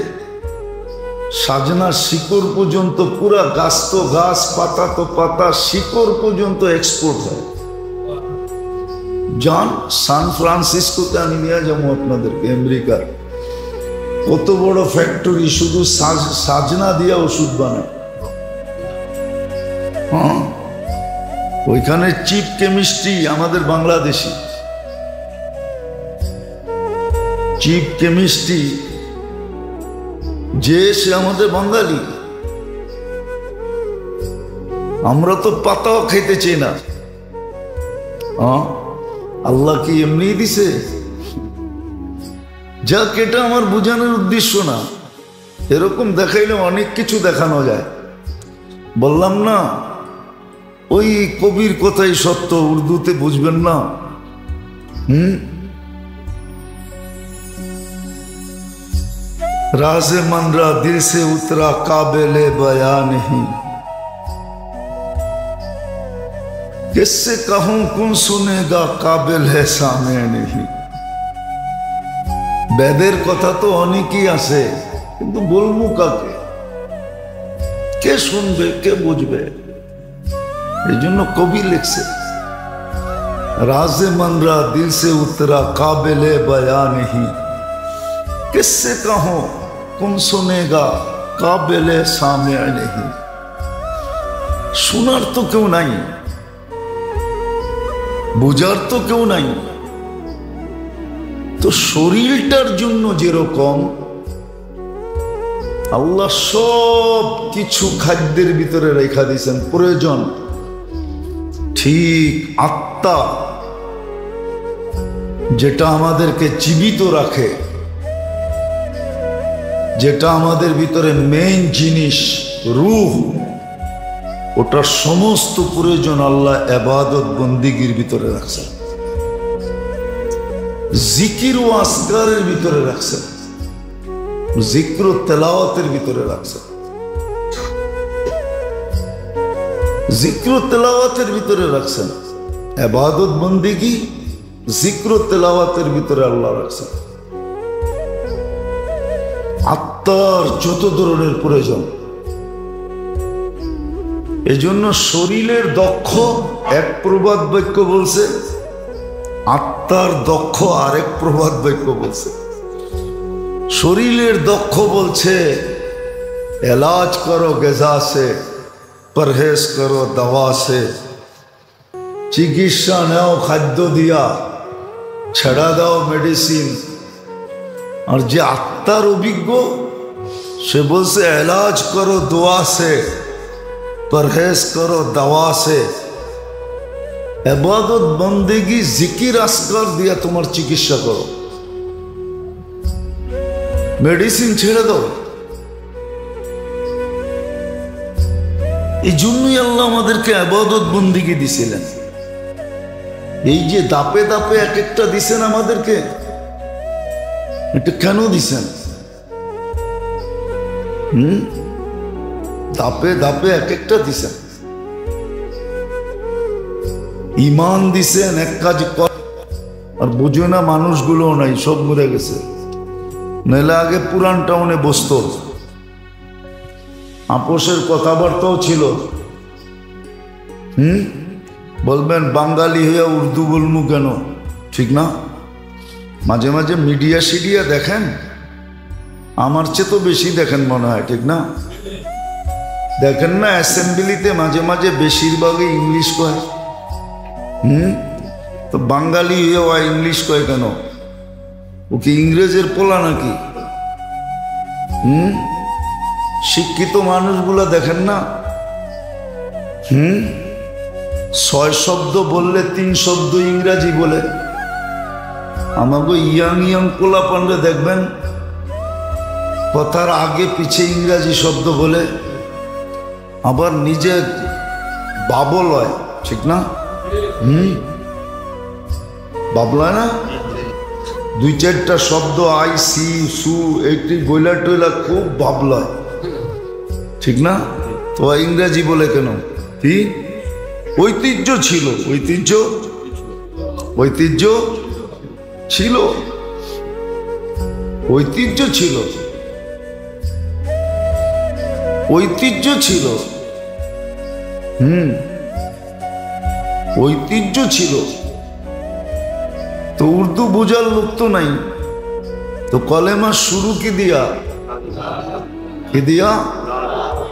সাজনার শিকড় পর্যন্ত, পুরা গাছ তো গাছ, পাতা তো পাতা, শিকড় পর্যন্ত এক্সপোর্ট হয়। যান সান ফ্রান্সিসকোতে, আমি নিয়ে যাবো আপনাদেরকে, আমেরিকার কত বড় ফ্যাক্টরি, শুধু সাজনা দিয়ে ওষুধ বানায়। হ্যাঁ, ওইখানে চিপ কেমিস্ট্রি আমাদের বাংলাদেশি, চিপ কেমিস্ট্রি যে সে আমাদের বাঙালি। আমরা তো পাতাও খেতে চাই না। আল্লাহ কি এমনি দিছে? যাক, এটা আমার বোঝানোর উদ্দেশ্য না, এরকম দেখাইলে অনেক কিছু দেখানো যায়। বললাম না, ওই কবির কথাই সত্য, উর্দুতে বুঝবেন না। राज़े मनरा दिल से उतरा काबिले बया नहीं, किससे कहूं कौन सुनेगा काबिल है सामे नहीं। বেদের কথা তো অনেকই আছে, কিন্তু বলবো কাকে? কে শুনবে, কে বুঝবে? এই জন্য কবি লিখছে, राज़े मनरा दिल से उतरा काबिले बया नहीं, किससे कहो कौन सुनेगा काबिले सामे नहीं। শোনার তো কেউ নাই, বোঝার তো কেউ নাই। তো শরীরটার জন্য যেরকম আল্লাহ সব কিছু খাদ্যের ভিতরে রেখা দিয়েছেন প্রয়োজন, ঠিক আত্মা যেটা আমাদেরকে জীবিত রাখে, যেটা আমাদের ভিতরে মেইন জিনিস রূহ, ওটার সমস্ত প্রয়োজন আল্লাহ ইবাদত বন্দিগির ভিতরে রাখছেন, জিকির ও আসকারের ভিতরে রাখছেন, জিক্র ও তেলাওয়াতের ভিতরে রাখছেন, জিক্র ও তেলাওয়াতের ভিতরে রাখছেন, ইবাদত বন্দিগি জিক্র ও তেলাওয়াতের ভিতরে আল্লাহ রাখছেন। আত্মার যত ধরনের প্রয়োজন, এজন্য শরীরের দক্ষ এক প্রবাদ বাক্য বলছে, আত্মার দক্ষ আরেক প্রবাদ বাক্য বলছে। শরীরের দক্ষ বলছে এলাজ করো গেজা সে, পরহেজ করো দাওয়া সে, চিকিৎসা নেও খাদ্য দিয়া, ছেড়া দাও মেডিসিন। আর যে আত্মার অভিজ্ঞ সে বলছে এলাজ করো দোয়া সে, পরহেজ করো দাওয়া সে। ইবাদত বন্দেগি জিকির আসকার দিয়া তোমার চিকিৎসা করো, মেডিসিন ছেড়ে দাও। এই জন্যই আল্লাহ আমাদেরকে ইবাদত বন্দেগি দিছিলেন। এই যে দাপে দাপে এক একটা দিছেন আমাদেরকে, এটা কেন দিছেন? দাপে দাপে এক একটা দিছেন। ইমান দিছেন, এক কাজ কর, আর বুঝে না মানুষগুলো নাই, সব মরে গেছে। নাহলে আগে পুরান টাউনে বসত, আপোষের কথাবার্তাও ছিল। বলবেন বাঙালি হইয়া উর্দু বলমু কেন? ঠিক না? মাঝে মাঝে মিডিয়া সিডিয়া দেখেন, আমার চেয়ে তো বেশি দেখেন মনে হয়, ঠিক না? দেখেন না অ্যাসেম্বলিতে মাঝে মাঝে বেশিরভাগই ইংলিশ কয়। তো বাঙালি হইয়া ইংলিশ কয় কেন? ও কি ইংরেজের পোলা নাকি? শিক্ষিত মানুষগুলা দেখেন না, 6 শব্দ বললে 3 শব্দ ইংরাজি বলে। আমাকে ইয়াং ইয়াং পোলা পান্ডে দেখবেন কথার আগে পিছে ইংরাজি শব্দ বলে, আবার নিজে বাবল হয়, ঠিক না? বাবলায় না, 2-4টা শব্দ আই সি সু এইটি বইলা টইলা খুব ভাবলয়, ঠিক না? তো ইংরাজি বলে কেন? কি ঐতিহ্য ছিল, ঐতিহ্য ঐতিহ্য ছিল, ঐতিহ্য ছিল, ঐতিহ্য ছিল, ঐতিহ্য ছিল। তো উর্দু বোঝার লোক তো নাই, তো কলেমা শুরু কি দিয়া? কি দিয়া?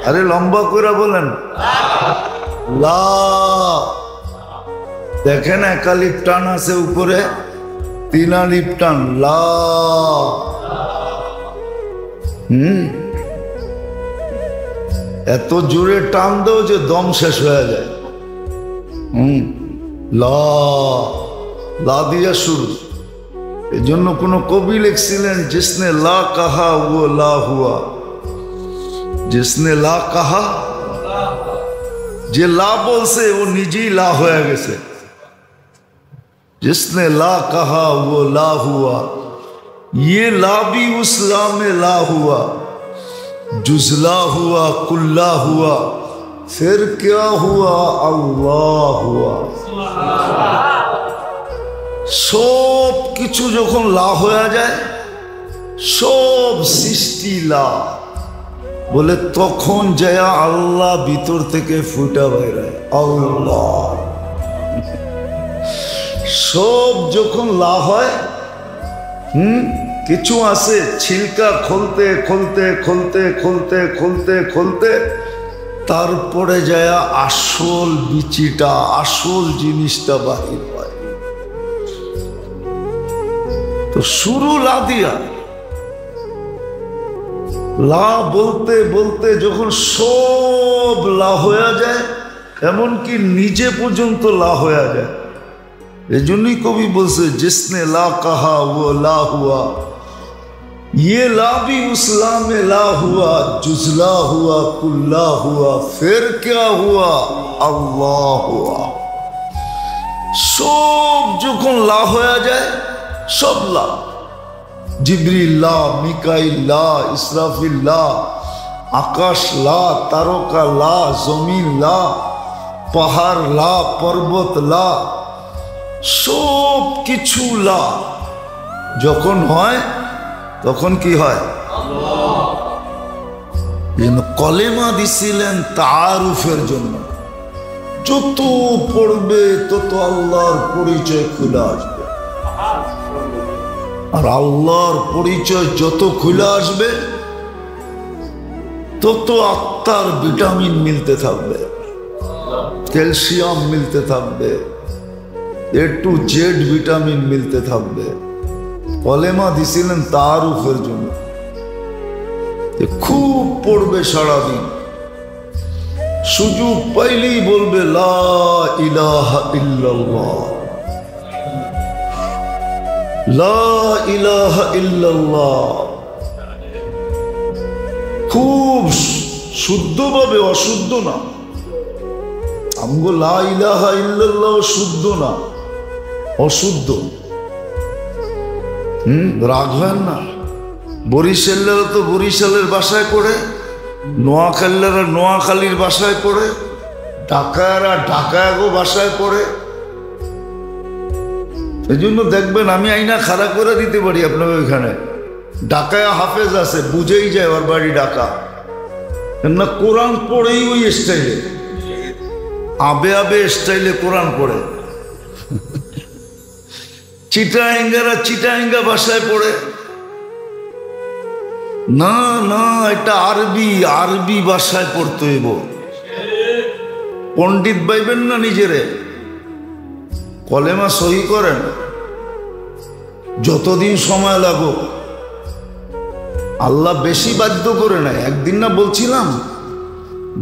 আরে লম্বা করে বলেন, লা। দেখেন একালিপ টান আছে উপরে, 3 আলিপ টান, লা। এত জোরে টান দাও যে দম শেষ হয়ে যায়। লা, লা দিয়া শুরু। এই জন্য কোন কবি লিখছিলেন, জিসনে লা কাহা ও লা হুয়া, জিসনে লা কাহা, যে লা বলছে ও নিজেই লা হয়ে গেছে। जिसने ला कहा वो ला हुआ, ये ला भी उस ला में ला हुआ, जुजला हुआ कुल्ला हुआ, फिर क्या हुआ? अल्लाह हुआ। सब किछु যখন লা হয়ে যায়, সব সৃষ্টি লা। বলে তখন যায় আল্লাহ ভিতর থেকে ফুটা বাইরে, আল্লাহ। সব যখন লা হয়, কিছু আছে ছিলকা খুলতে খুলতে খুলতে খুলতে খুলতে খুলতে তারপরে যায় আসল বিচিটা, আসল জিনিসটা বাহির হয়। তো শুরু লা দিয়া, লা বলতে বলতে যখন সব লা হয়ে যায়, এমনকি নিজে পর্যন্ত লা হয়ে যায়। এই জন্যই কবি বলছে, জিসনে লা কাহা ও লা হুয়া, ये ला भी उस ला में ला हुआ, जुजला हुआ, कुल्ला हुआ, फिर क्या हुआ, अल्लाह हुआ। सब যখন লা হয়ে যায়, সব লা, জিবরিল লা, মিকাইল লা, ইসরাফিল লা, আকাশ লা, তারকা লা, জমিন লা, পাহাড় লা, পর্বত লা, সব কিছু লা যখন হয়, তখন কি হয়? কলেমা দিছিলেন তাআরুফের জন্য। যত পড়বে তত আল্লাহর পরিচয় খুলে আসবে, আর আল্লাহর পরিচয় যত খুলে আসবে তত আত্মার ভিটামিন মিলতে থাকবে, ক্যালসিয়াম মিলতে থাকবে, A to Z ভিটামিন মিলতে থাকবে। কলেমা দিছিলেন তাআরুফের জন্য। খুব পড়বে সারাদিন, সুযোগ পাইলেই বলবে লা ইলাহা ইল্লাল্লাহ, লা ইলাহা ইল্লাল্লাহ। খুব শুদ্ধভাবে, অশুদ্ধ না। আমগো লা ইলাহা ইল্লাল্লাহ শুদ্ধ না, অশুদ্ধ। রাখবেন না। বরিশালেরা তো বরিশালের ভাষায় পড়ে, নোয়াখালীরা নোয়াখালীর ভাষায় পড়ে, ঢাকায়রা ঢাকায়াগো ভাষায় পড়ে। এই জন্য দেখবেন আমি আইনা খাড়া করে দিতে পারি আপনার ওইখানে। ঢাকায় হাফেজ আছে, বুঝেই যায় ওর বাড়ি ঢাকা, না কোরআন পড়েই ওই স্টাইলে, আবে আবে স্টাইলে কোরআন পড়ে। চিটাঙ্গারা চিটাঙ্গা ভাষায় পড়ে। না না, এটা আরবি, আরবি ভাষায় পড়তে হইব। পণ্ডিত ভাইবেন না নিজেরে, কলেমা সহি করেন, যতদিন সময় লাগুক। আল্লাহ বেশি বাধ্য করে নাই। একদিন না বলছিলাম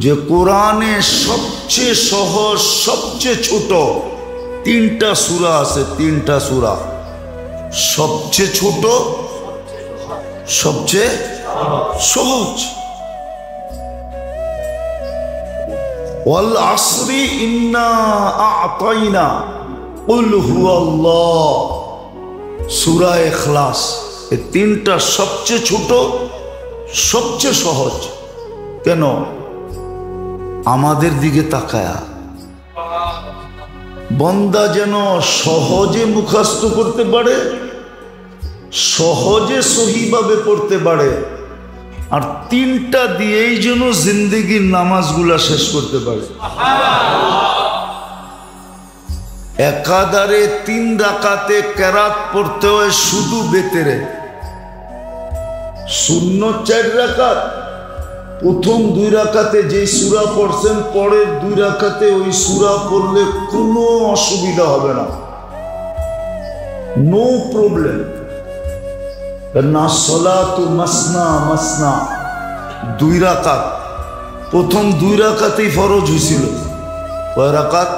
যে কোরআনে সবচেয়ে সহজ, সবচেয়ে ছোট 3টা সূরা আছে, 3টা সূরা। সবচেয়ে ছোট, সবচেয়ে সহজ। ওয়াল আসরি ইন্না আ'তাইনা কুল হুয়াল্লাহ, সূরা ইখলাস। এই 3টা সবচেয়ে ছোট, সবচেয়ে সহজ। কেন? আমাদের দিকে তাকায়া বন্দা যেন সহজে মুখস্থ করতে পারে, সহজে সহিভাবে পড়তে পারে, আর 3টা দিয়েই যেন জিন্দেগির নামাজগুলা শেষ করতে পারে। একাধারে 3 রাকাতে কেরাত পড়তে হয় শুধু বেতেরে। সুন্নত 4 রাকাত, প্রথম 2 রাকাতে যে সূরা পড়ছেন, পরের 2 রাকাতে ওই সূরা পড়লে কোনো অসুবিধা হবে না, নো প্রবলেম। না সলাতু মাসনা মাসনা, 2 রাকাত। প্রথম 2 রাকাতেই ফরজ হয়েছিল। কয় রাকাত?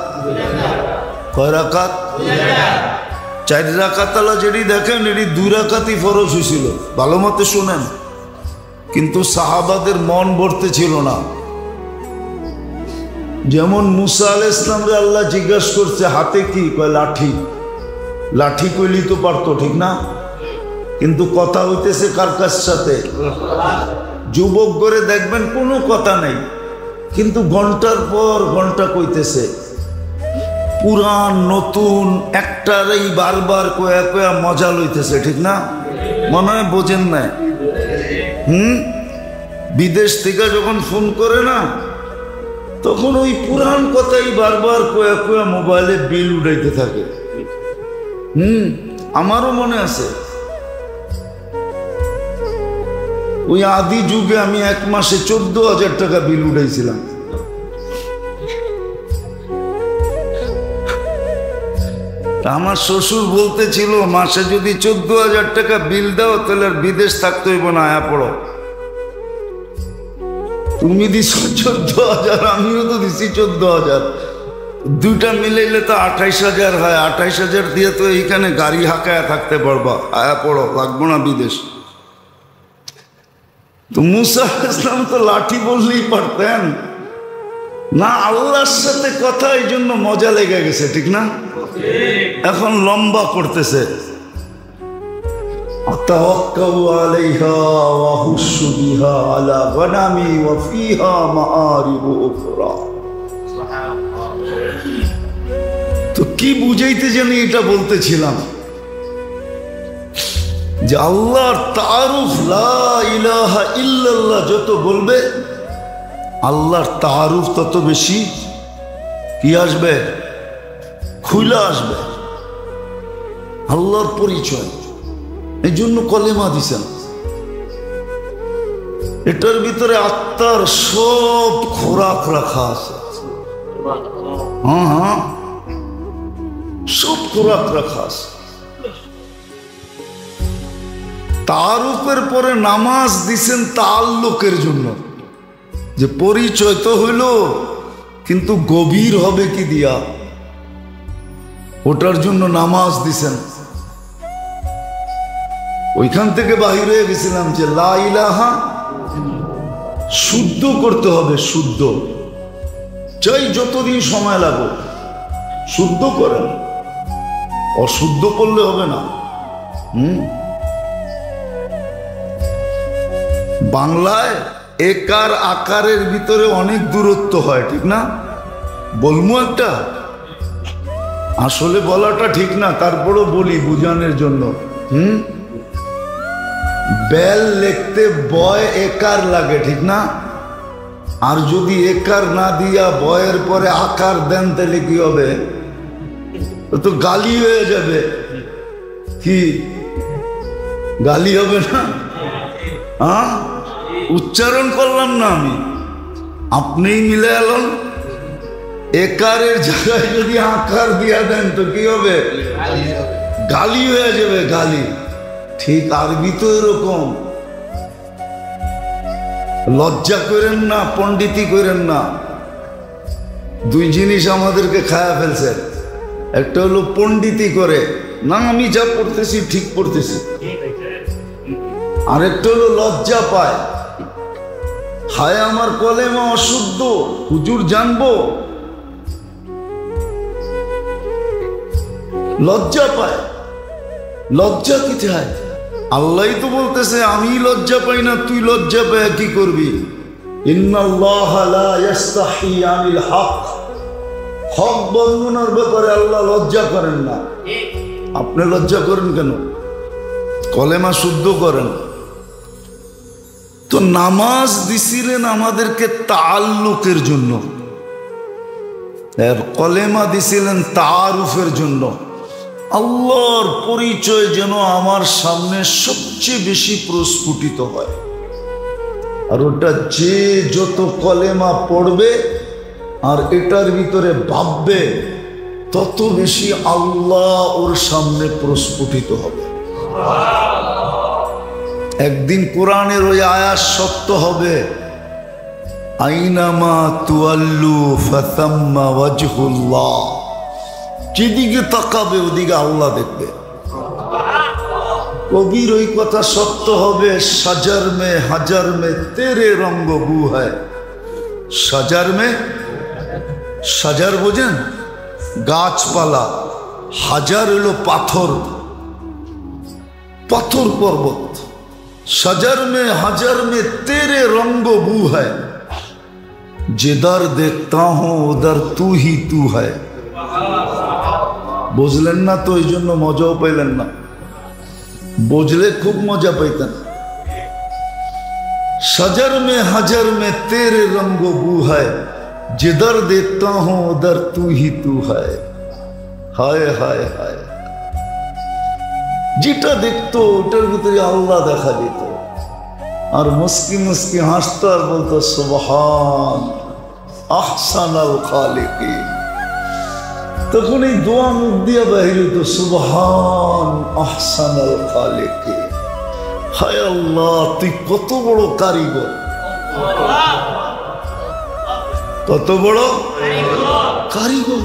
কয় রাকাত? 4 রাকাতালা যেটি দেখেন, এটি 2 রাকাতই ফরজ হয়েছিল। ভালো মতে শোনেন। কিন্তু সাহাবাদের মন ভরতে ছিল না। যেমন মুসা আলাইহিস সালামকে আল্লাহ জিজ্ঞাসা করছে হাতে কি? কয় লাঠি। লাঠি কইলি তো পারতো, ঠিক না? কিন্তু কথা হইতেছে কার কার সাথে? যুবক করে দেখবেন কোনো কথা নেই, কিন্তু ঘন্টার পর ঘন্টা কইতেছে। পুরান নতুন একটারই বারবার কয়া কয়া মজা লইতেছে, ঠিক না? মনে হয় বোঝেন না। বিদেশ থেকে যখন ফোন করে না, তখন ওই পুরান কথাই বারবার কয়া কয়া মোবাইলে বিল উঠাইতে থাকে। আমারও মনে আছে, ওই আদি যুগে আমি এক মাসে 14,000 টাকা বিল উঠাইছিলাম। আমার শ্বশুর বলতেছিল, মাসে যদি 14,000 টাকা বিল দাও তাহলে আর বিদেশ থাকতে হইব না, আয়া পড়ো। তুমি দিছ 14,000, আমিও তো দিছি 14,000, দুইটা মিলাইলে তো 28,000 হয়। 28,000 দিয়ে তো এইখানে গাড়ি হাঁকায়া থাকতে পারবা, আয়া পড়ো, লাগবো না বিদেশ। তো মুসা ইসলাম তো লাঠি বললেই পারতেন না, আল্লাহর সাথে কথা, এই জন্য মজা লেগে গেছে, ঠিক না? এখন লম্বা করতেছে, আতাওয়াক্কাউ আলাইহা ওয়া হুশু বিহা আলা গনামি ওয়া ফিহা মাআরিবু উখরা। তো কি বুঝাইতে জানি এটা বলতেছিলাম যে আল্লাহর তাআরুফ, লা ইলাহা ইল্লাল্লাহ যত বলবে, আল্লাহর তাআরুফ তত বেশি কি আসবে, খুইলা আসবে, আল্লাহর পরিচয়। এই জন্য কলেমা দিছেন। এটার ভিতরে আত্মার সব খোরাক রাখা আছে। হ্যাঁ, সব খোরাক রাখা আছে। তাআরুফের পরে নামাজ দিছেন তাআল্লুকের জন্য, যে পরিচয় তো হইল, কিন্তু গভীর হবে কি দিয়া, ওটার জন্য নামাজ দিছেন। ওইখান থেকে বাহির হয়ে গেছিলাম যে লা ইলাহা শুদ্ধ করতে হবে, শুদ্ধ, চাই যতদিন সময় লাগো শুদ্ধ করেন, অশুদ্ধ করলে হবে না। বাংলায় একার আকারের ভিতরে অনেক দূরত্ব হয়, ঠিক না? বলবো একটা, আসলে বলাটা ঠিক না, তারপরও বলি বুঝানোর জন্য। বেল লিখতে বয় একার লাগে, ঠিক না? আর যদি একার না দিয়া বয়ের পরে আকার দেন তাহলে কি হবে? তো গালি হয়ে যাবে। কি গালি হবে না? হ্যাঁ, উচ্চারণ করলাম না আমি, আপনিই মিলে এলেন। একারের জায়গায় যদি আকার দিয়া দেন তো কি হবে? গালি হয়ে যাবে, গালি। ঠিক আরবি তো এরকম। লজ্জা করেন না, পণ্ডিতি করেন না। দুই জিনিস আমাদেরকে খায়া ফেলছে। একটা হলো পণ্ডিতি করে, না আমি যা পড়তেছি ঠিক পড়তেছি। আরেকটা হলো লজ্জা পায়, হায় আমার কলেমা অশুদ্ধ, হুজুর জানবো, লজ্জা পায়। লজ্জা কি চায়? আল্লাহই তো বলতেছে আমি লজ্জা পাই না, তুই লজ্জা পায় কি করবি? ইন্নাল্লাহা লা ইস্তাহি আনিল হক। হক বর্ণনার ব্যাপারে আল্লাহ লজ্জা করেন না। আপনি লজ্জা করেন কেন? কলেমা শুদ্ধ করেন। তো নামাজ দিছিলেন আমাদেরকে তাআল্লুকের জন্য, আর কলেমা দিছিলেন তাআরুফের জন্য। আল্লাহর পরিচয় যেন আমার সামনে সবচেয়ে বেশি প্রস্ফুটিত হয়। আর ওটা যে যত কলেমা পড়বে আর এটার ভিতরে ভাববে, তত বেশি আল্লাহ ওর সামনে প্রস্ফুটিত হবে। একদিন কোরআনের ওই আয়াত সত্য হবে, আইনামা তুয়াল্লু ফাতাম্মা ওয়াজহুল্লাহ। যেদিকে তাকাবে ওদিকে আল্লাহ দেখবে। কবির ওই কথা সত্য হবে, সাজার মে হাজার মে তেরে রঙ্গ বু হয়। সাজার মে, সাজার বোঝেন গাছপালা, হাজার হলো পাথর, পাথর পর্বত। সাজার মে হাজার মে তেরে রঙ্গ বু হয়, जिधर देखता हूं उधर तू ही तू है। বুঝলেন না তো, এই জন্য মজাও পাইলেন না। বুঝলে খুব মজা পাইতেন। शजर में हजर में तेरे रंगो बू है, जिधर देखता हूं उधर तू ही तू है। हाय हाय हाय, যেটা দেখতো ওটার ভিতরে আল্লাহ দেখা যেত, আর মুস্কি মুস্কি হাসতো আর বলতো সুবহান আহসানাল খালিকিন। তখন এই দোয়া মুখ দিয়ে বাহির হতো, সুবহান আহসানাল খালিকিন। হায় আল্লাহ, তুই কত বড় কারিগর, কত বড় কারিগর।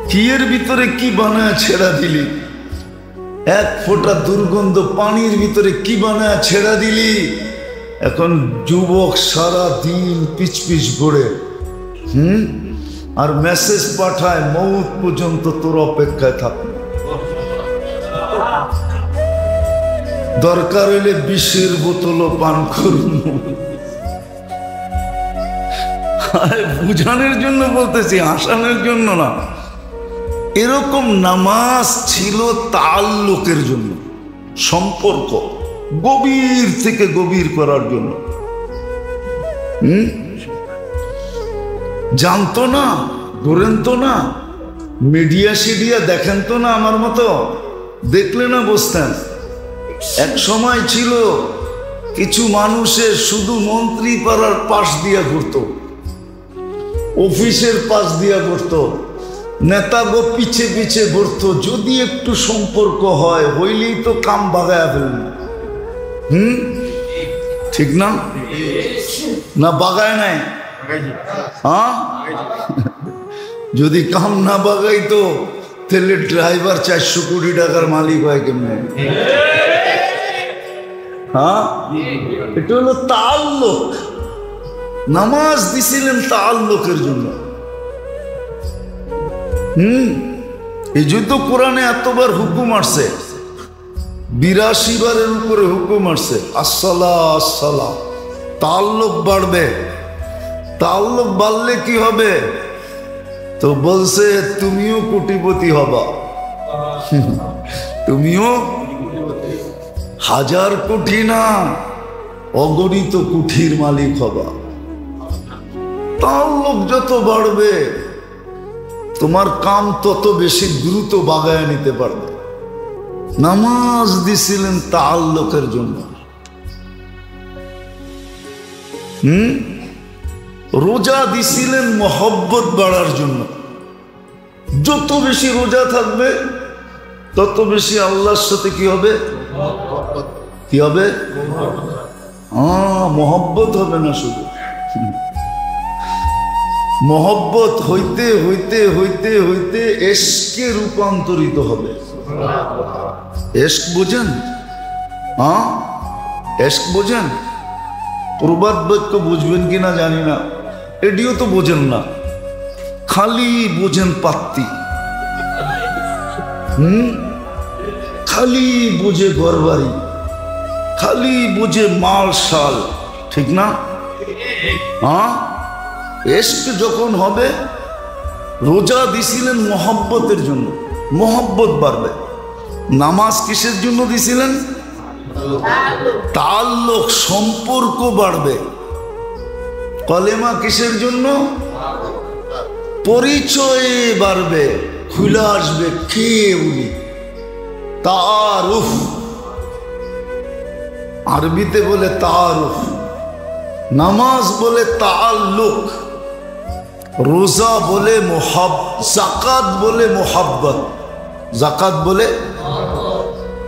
কি এর ভিতরে কি বানায় ছেড়া দিলি, এক ফোঁটা দুর্গন্ধ পানির ভিতরে কি বানায় ছেড়া দিলি। এখন যুবক সারা দিন পিচ পিচ ঘুরে আর মেসেজ পাঠায় মৌত পর্যন্ত তোর অপেক্ষায় থাকবে, দরকার হইলে বিষের বোতলও পান করুন। বুঝানোর জন্য বলতেছি, হাসানোর জন্য না। এরকম নামাজ ছিল তাআল্লুকের জন্য, সম্পর্ক গভীর থেকে গভীর করার জন্য। জানতো না, ধরেন তো না, মিডিয়া সিডিয়া দেখেন তো না, আমার মতো দেখলে না বসতেন। এক সময় ছিল কিছু মানুষের শুধু মন্ত্রী পাড়ার পাশ দিয়া ঘুরতো, অফিসের পাশ দিয়া ঘুরতো, নেতাগো পিছে পিছে ঘুরতো। যদি একটু সম্পর্ক হয় হইলেই তো কাম বাগায়া ফেলবে। ঠিক না? না বাগায় নাই? হ্যাঁ, যদি কাম না বাগাইতো তাহলে ড্রাইভার 400 কোটি টাকার মালিক হয় কেমনে? হ্যাঁ, এটা হলো তাআল্লুক। নামাজ দিছিলেন তাআল্লুকের জন্য। এই জন্য কোরআনে এতবার হুকুম আসছে, 82 বারের উপরে হুকুম আসছে আসসালা আসসালা। তাআল্লুক বাড়বে, তাআল্লুক বাড়লে কি হবে? তো বলছে তুমিও কোটিপতি হবা, তুমিও 1000 কোটি না অগণিত কোটির মালিক হবা। তাআল্লুক যত বাড়বে তোমার কাম তত বেশি দ্রুত বাগায় নিতে পারবে। নামাজ দিছিলেন তাআল্লুকের জন্য। রোজা দিছিলেন মহব্বত বাড়ার জন্য। যত বেশি রোজা থাকবে তত বেশি আল্লাহর সাথে কি হবে? কি হবে? মহব্বত হবে না, শুধু মহব্বত হইতে হইতে হইতে হইতে এশকে রূপান্তরিত হবে। এশক বোঝেন? হ্যাঁ, এশক বোঝেন? প্রবাদ বাক্য বুঝবেন কিনা জানি না, এটিও তো বোঝেন না, খালি বোঝেন পাত্তি। খালি বোঝে ঘরবাড়ি, খালি বোঝে মাল শাল, ঠিক না? হ্যাঁ, এশক যখন হবে, রোজা দিছিলেন মহব্বতের জন্য, মহব্বত বাড়বে। নামাজ কিসের জন্য দিছিলেন? তাআল্লুক, সম্পর্ক বাড়বে। কলেমা কিসের জন্য? পরিচয় বাড়বে, খুলে আসবে কে উনি, তাআরুফ। আরবিতে বলে তাআরুফ, নামাজ বলে তাআল্লুক, রোজা বলে জাকাত বলে মোহাব্বত। জাকাত বলে,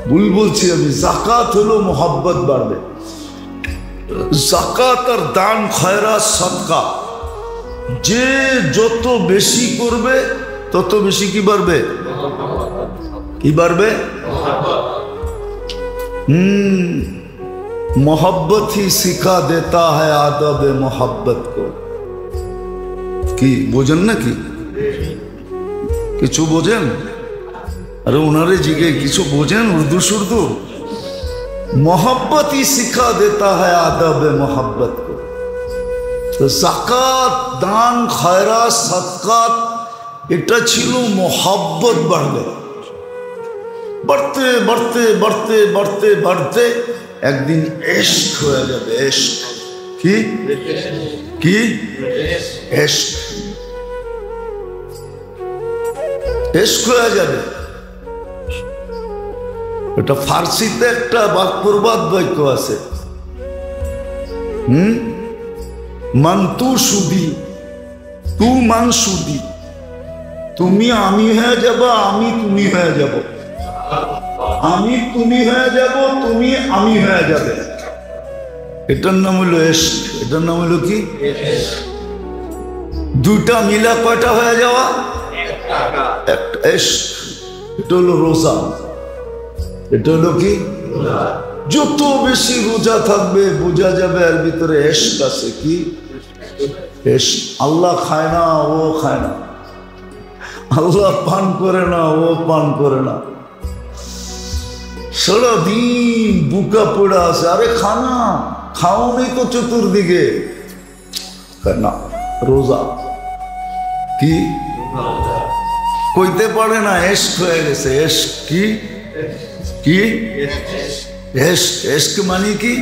ভুল বলছি আমি, জাকাত হলো মোহাব্বত বাড়বে। জাকাত আর দান খয়রাত সাদকা যে যত বেশি করবে তত বেশি কি বাড়বে? কি বাড়বে? मोहब्बत ही सिखा देता है आदब मोहब्बत को। কি বোঝেন নাকি? কিছু বোঝেন? अरे उन्हारे जिगे কিছু বোঝেন उर्दू शुर्दू? मोहब्बत ही सिखा देता है आदब मोहब्बत को। तो जाकात, दान, खैरात, सदकात এটা ছিল मोहब्बत बढ़বে, बढ़ते बढ़ते बढ़ते बढ़ते बढ़ते একদিন এশক হয়ে যাবে। এশক কি কি? এশক এশক হয়ে যাবে। এটা ফার্সিতে একটা প্রবাদ বাক্য আছে, মান তু সুদি, তু মান সুদি। তুমি আমি হয়ে যাবো, আমি তুমি হয়ে যাব, আমি তুমি হয়ে যাব, তুমি আমি হয়ে যাবে। এটার নাম হলো এশক। এটার নাম হলো কি? দুইটা মিলা কয়টা হয়ে যাওয়া? একটা এশক। এটা হলো রোজা। এটা হলো কি? যত বেশি রোজা থাকবে বোঝা যাবে এর ভিতরে এশক আছে। কি এশক? আল্লাহ খায় না, ও খায় না। আল্লাহ পান করে না, ও পান করে না। সারাদিন বুকা পড়া আছে, আরে খানা খাও নেই তো চতুর্দিকে না। রোজা কি কইতে পারে না, এশক হয়ে গেছে। এশক কি? কি এশক? এশক মানে কি?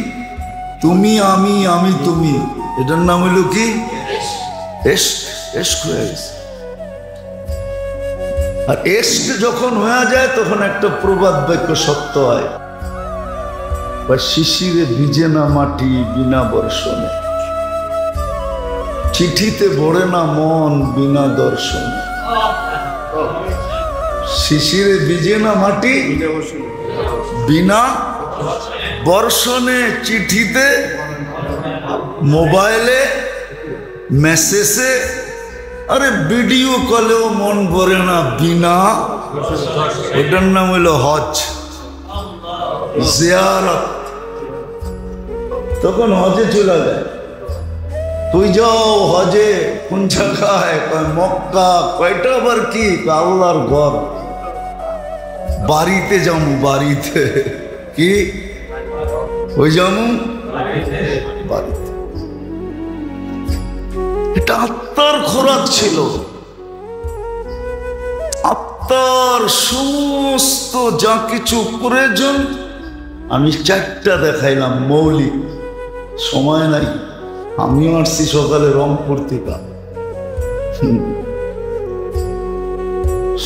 তুমি আমি, আমি তুমি। এটার নাম হলো কি? এশক। এশক হয়ে গেছে। আর এশক যখন হয়ে যায় তখন একটা প্রবাদ বাক্য সত্য হয়, বা শিশিরে ভিজে না মাটি বিনা বর্ষণে, চিঠিতে ভরে না মন বিনা দর্শনে। শিশিরে ভিজে না মাটি বিনা বর্ষণে, চিঠিতে, মোবাইলে, মেসেজে, আরে ভিডিও কলেও মন ভরে না বিনা। ওটার নাম হলো হজ, জিয়ারত। তখন হজে চলে যায়। তুই যাও হজে, কোন জায়গায়? মক্কা। কয়টা আবার কি? আল্লাহর ঘর। বাড়িতে যাবো, বাড়িতে। কি ওই যাবো? বাড়িতে। এটা আত্মার খোরাক ছিল। আত্মার সমস্ত যা কিছু প্রয়োজন আমি চারটা দেখাইলাম মৌলিক। সময় নাই, আমিও আসছি সকালে রংপুর থেকে।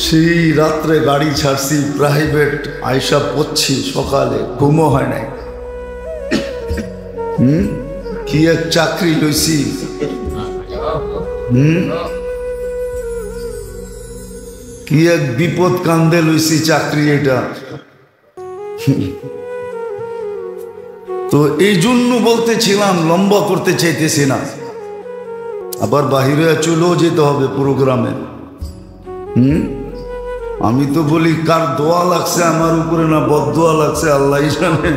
সেই রাত্রে গাড়ি ছাড়ছি প্রাইভেট, আয়সা পড়ছি সকালে, ঘুমও হয় নাই। কি এক চাকরি লইছি, কি এক বিপদ কান্দে লইছি চাকরি এটা। তো এই জন্য বলতেছিলাম, লম্বা করতে চাইতেছি না। আবার বাহিরে চলেও যেতে হবে প্রোগ্রামে। আমি তো বলি কার দোয়া লাগছে আমার উপরে, না বদদোয়া লাগছে আল্লাহ জানে।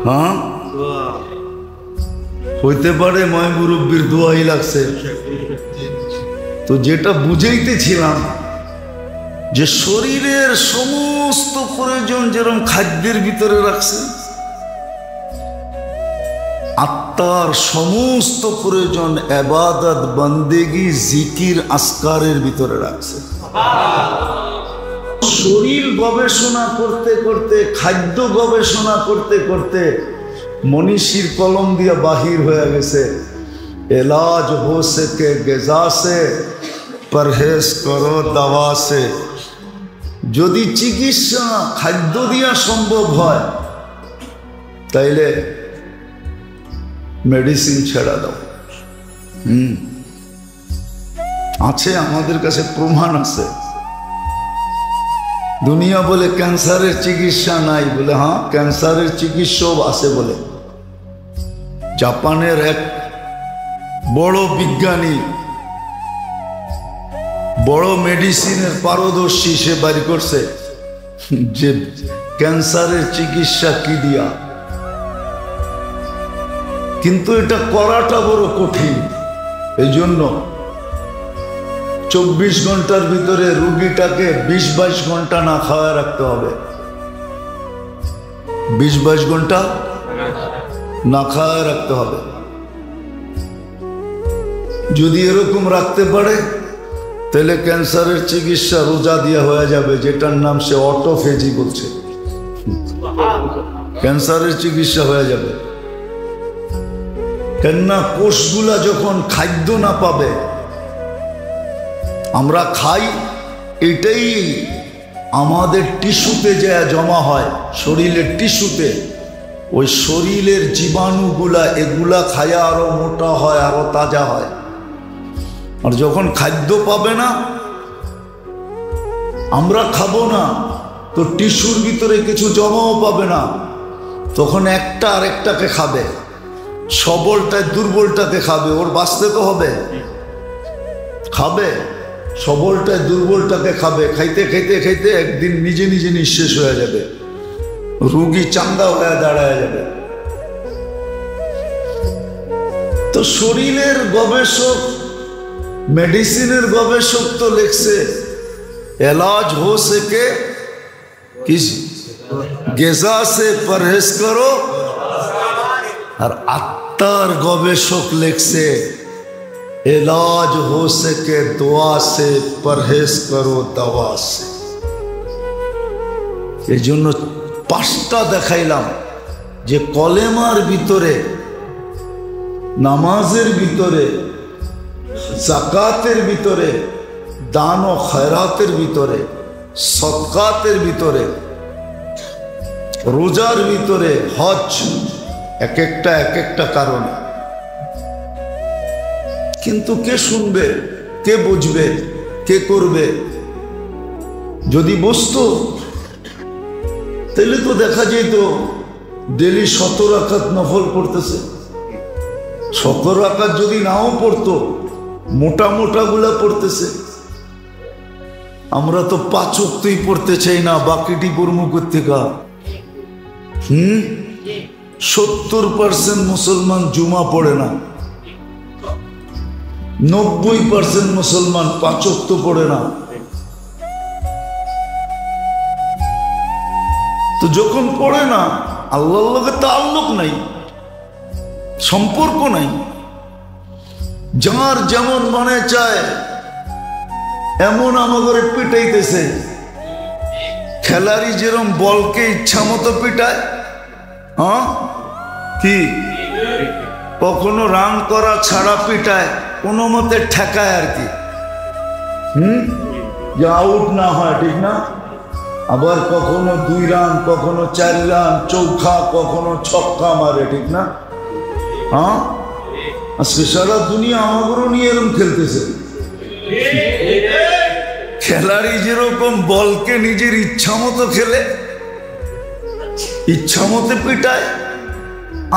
হ্যাঁ, হইতে পারে ময় মুরব্বীর দোয়াই লাগছে। তো যেটা বুঝাইতেছিলাম যে শরীরের সমস্ত প্রয়োজন যেরকম খাদ্যের ভিতরে রাখছে, আত্মার সমস্ত প্রয়োজন ইবাদত, বন্দেগি, জিকির, আসকারের ভিতরে রাখছে। শরীর গবেষণা করতে করতে, খাদ্য গবেষণা করতে করতে মনীষীর কলম দিয়ে বাহির হয়ে গেছে, এলাজ হো সকে গেজা সে, পরহেজ করো দাওয়া সে। যদি চিকিৎসা খাদ্য দিয়া সম্ভব হয় তাইলে মেডিসিন ছেড়া দাও। আছে, আমাদের কাছে প্রমাণ আছে। দুনিয়া বলে ক্যান্সারের চিকিৎসা নাই, বলে হ্যাঁ ক্যান্সারের চিকিৎসাও আছে বলে। জাপানের এক বড় বিজ্ঞানী, বড় মেডিসিনের পারদর্শী, সে বাড়ি করছে যে ক্যান্সারের চিকিৎসা কি দিয়া। কিন্তু এটা করাটা বড় কঠিন। এই জন্য 24 ঘন্টার ভিতরে রুগীটাকে 20-22 ঘন্টা না খাওয়া রাখতে হবে। 20-22 ঘন্টা না খাওয়া রাখতে হবে। যদি এরকম রাখতে পারে তাহলে ক্যান্সারের চিকিৎসা রোজা দিয়া হয়ে যাবে, যেটার নাম সে অটোফেজি বলছে। ক্যান্সারের চিকিৎসা হয়ে যাবে। কেননা কোষগুলা যখন খাদ্য না পাবে, আমরা খাই, এটাই আমাদের টিস্যুতে যা জমা হয়, শরীরের টিস্যুতে, ওই শরীরের জীবাণুগুলা এগুলা খায়া আরো মোটা হয়, আরো তাজা হয়। আর যখন খাদ্য পাবে না, আমরা খাবো না, তো টিস্যুর ভিতরে কিছু জমাও পাবে না, তখন একটা আরেকটাকে খাবে, সবলটায় দুর্বলটাকে খাবে, ওর বাঁচতে তো হবে, খাবে, সবলটায় দুর্বলটাকে খাবে, খাইতে খাইতে খাইতে একদিন নিজে নিজে নিঃশেষ হয়ে যাবে, রোগী চাঙ্গা হয়ে দাঁড়ায় যাবে। তো শরীরের গবেষক, মেডিসিনের গবেষক তো লিখছে इलाज हो सके किस गेजा से परहेज करो, और आत्मार गवेषक लिखছে इलाज हो सके दुआ से परहेज करो दवा से। এই জন্য পাঁচটা দেখাইলাম যে কলেমার ভিতরে, নামাজের ভিতরে, যাকাতের ভিতরে, দান ও খয়রাতের ভিতরে, সদকাতের ভিতরে, রোজার ভিতরে, হজ, এক একটা কারণে। কিন্তু কে শুনবে, কে বুঝবে, কে করবে? যদি বসতো তাহলে তো দেখা যেত ডেলি 17 রাকাত নফল পড়তেছে। 17 রাকাত যদি নাও পড়তো, মোটা মোটা গুলা পড়তেছে। আমরা তো 5 ওয়াক্তই পড়তে চাই না, বাকিটি পড়মু কোত্থেকা? 70% মুসলমান জুমা পড়ে না, 90% মুসলমান 5 ওয়াক্ত পড়ে না। তো যখন পড়ে না, আল্লাহর লগে তাআল্লুক নাই, সম্পর্ক নাই, যার যেমন মনে চায় এমন আমাদের পিটাইতেছে। খেলারি যেরকম বলকে ইচ্ছা মতো পিটায়, হ্যাঁ কি কখনো রান করা ছাড়া পিটায়, কোনো মতে ঠেকায় আর কি, যে আউট না হয়, ঠিক না? আবার কখনো 2 রান, কখনো 4 রান, চৌখা, কখনো ছক্কা মারে, ঠিক না? হ্যাঁ, আজকে সারা দুনিয়া আমাদেরও নিয়ে এরকম খেলতেছে। খেলারি যেরকম বলকে নিজের ইচ্ছা মতো খেলে, ইচ্ছা মতো পিটায়,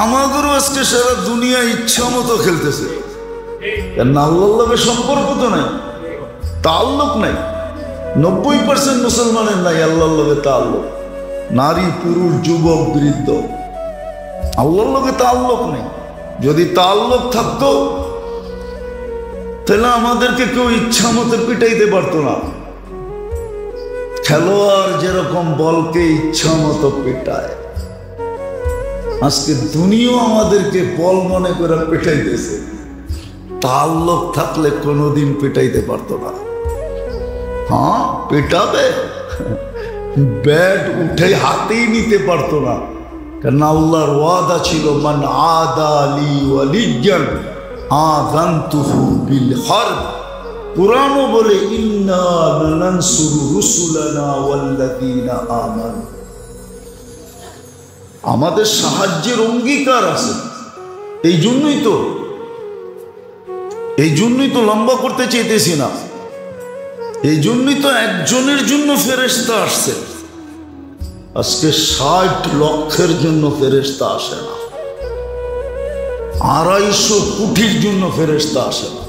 আমাদেরও আজকে সারা দুনিয়া ইচ্ছা মতো খেলতেছে। আল্লাহর লগে সম্পর্ক তো নাই, তাআল্লুক নাই। 90% মুসলমানের নাই আল্লাহর লগে তাআল্লুক, নারী, পুরুষ, যুবক, বৃদ্ধ, আল্লাহর লগে তাআল্লুক নেই। যদি তাআল্লুক থাকতো তাহলে আমাদেরকে কেউ ইচ্ছা মতো পিটাইতে পারতো না। খেলোয়াড় যেরকম বলকে ইচ্ছা মতো পিটায়, আজকে দুনিয়া আমাদেরকে বল মনে করে পিটাইতেছে। তাআল্লুক থাকলে কোনোদিন পিটাইতে পারতো না। হ্যাঁ, পিটাবে, ব্যাট উঠে হাতেই নিতে পারতো না, কারণ আল্লাহর ওয়াদা ছিল, মান আদা লি ওয়ালিয়ান আযানতুহু বিল হারব। কুরআনও বলে, ইন্না লানানসুরু রুসুলানা ওয়াল্লাযীনা আমানু। আমাদের সাহায্যের অঙ্গীকার আছে। এই জন্যই তো লম্বা করতে চাইতেছি না, এই জন্যই তো একজনের জন্য ফেরেশতা আসছে। আজকে 60 লক্ষের জন্য ফেরেশতা আসে না, 250 কোটির জন্য ফেরেশতা আসে না,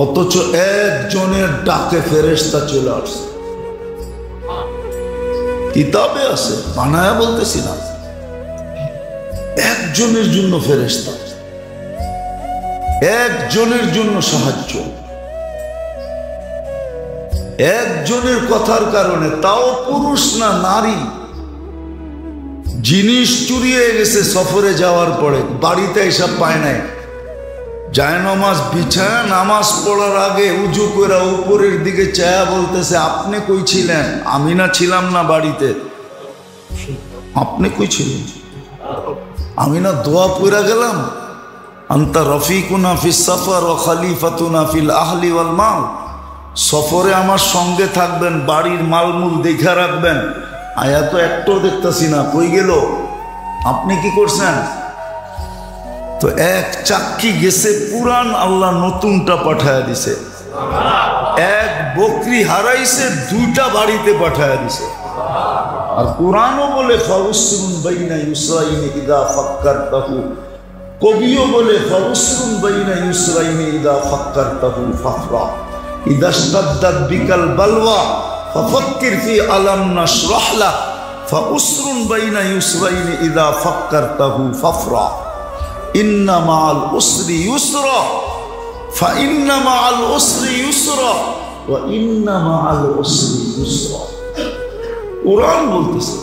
অথচ একজনের ডাকে ফেরেশতা চলে আসছে। কিতাবে আছে, বানায়া বলতেছি না। একজনের জন্য ফেরেশতা, একজনের জন্য সাহায্য, একজনের কথার কারণে, তাও পুরুষ না নারী। জিনিস চুরি হয়ে গেছে সফরে যাওয়ার পরে, বাড়িতে এসব পায় নাই, জায়নামাজ বিছায়া নামাজ পড়ার আগে উজু করে উপরের দিকে চায়া বলতেছে, আপনি কই ছিলেন? আমি না ছিলাম না বাড়িতে। আপনি কই ছিলেন? আমি না দোয়া পড়ে গেলাম, আন্তা রফিকুনা ফিস সফর ও খলিফাতুনা ফিল আহলি ওয়াল মাল। সফরে আমার সঙ্গে থাকবেন, বাড়ির মালমূল দেখা রাখবেন। আয়া তো একটাও দেখতেছি না, কই গেল? আপনি কি করছেন? তো এক চাক্কি গেছে পুরান, আল্লাহ নতুনটা পাঠায়া দিছে। এক বকরি হারাইছে, দুইটা বাড়িতে পাঠায়া দিছে। আর কোরআনও বলে ফাউসরুন বাইনা ইউসরাইনি ইদা ফাক্কারতাহু, কবিও বলে ফাউসরুন বাইনা ইউসরাইনি ইদা ফাক্কারতাহু ফাফরা, ইদা শাদ্দাত বিকাল বালওয়া ফাফাক্কির ফি আলাম নাশরাহ লাক, ফাউসরুন বাইনা ইউসরাইনি ইদা ফাক্কারতাহু ফাফরা, ইন্না মাআল উসরি ইউসরা, ফাইন্না মাআল উসরি ইউসরা, ওয়া ইন্না মাআল উসরি ইউসরা। কোরআন বলতেছে।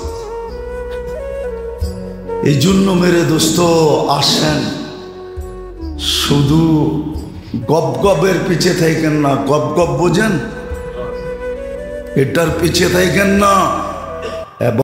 এই জন্য মেরে দোস্ত আসেন, শুধু গপ গপের পিছে থাকেন না। গপ গপ বোঝেন? এটার পিছে থাকেন না।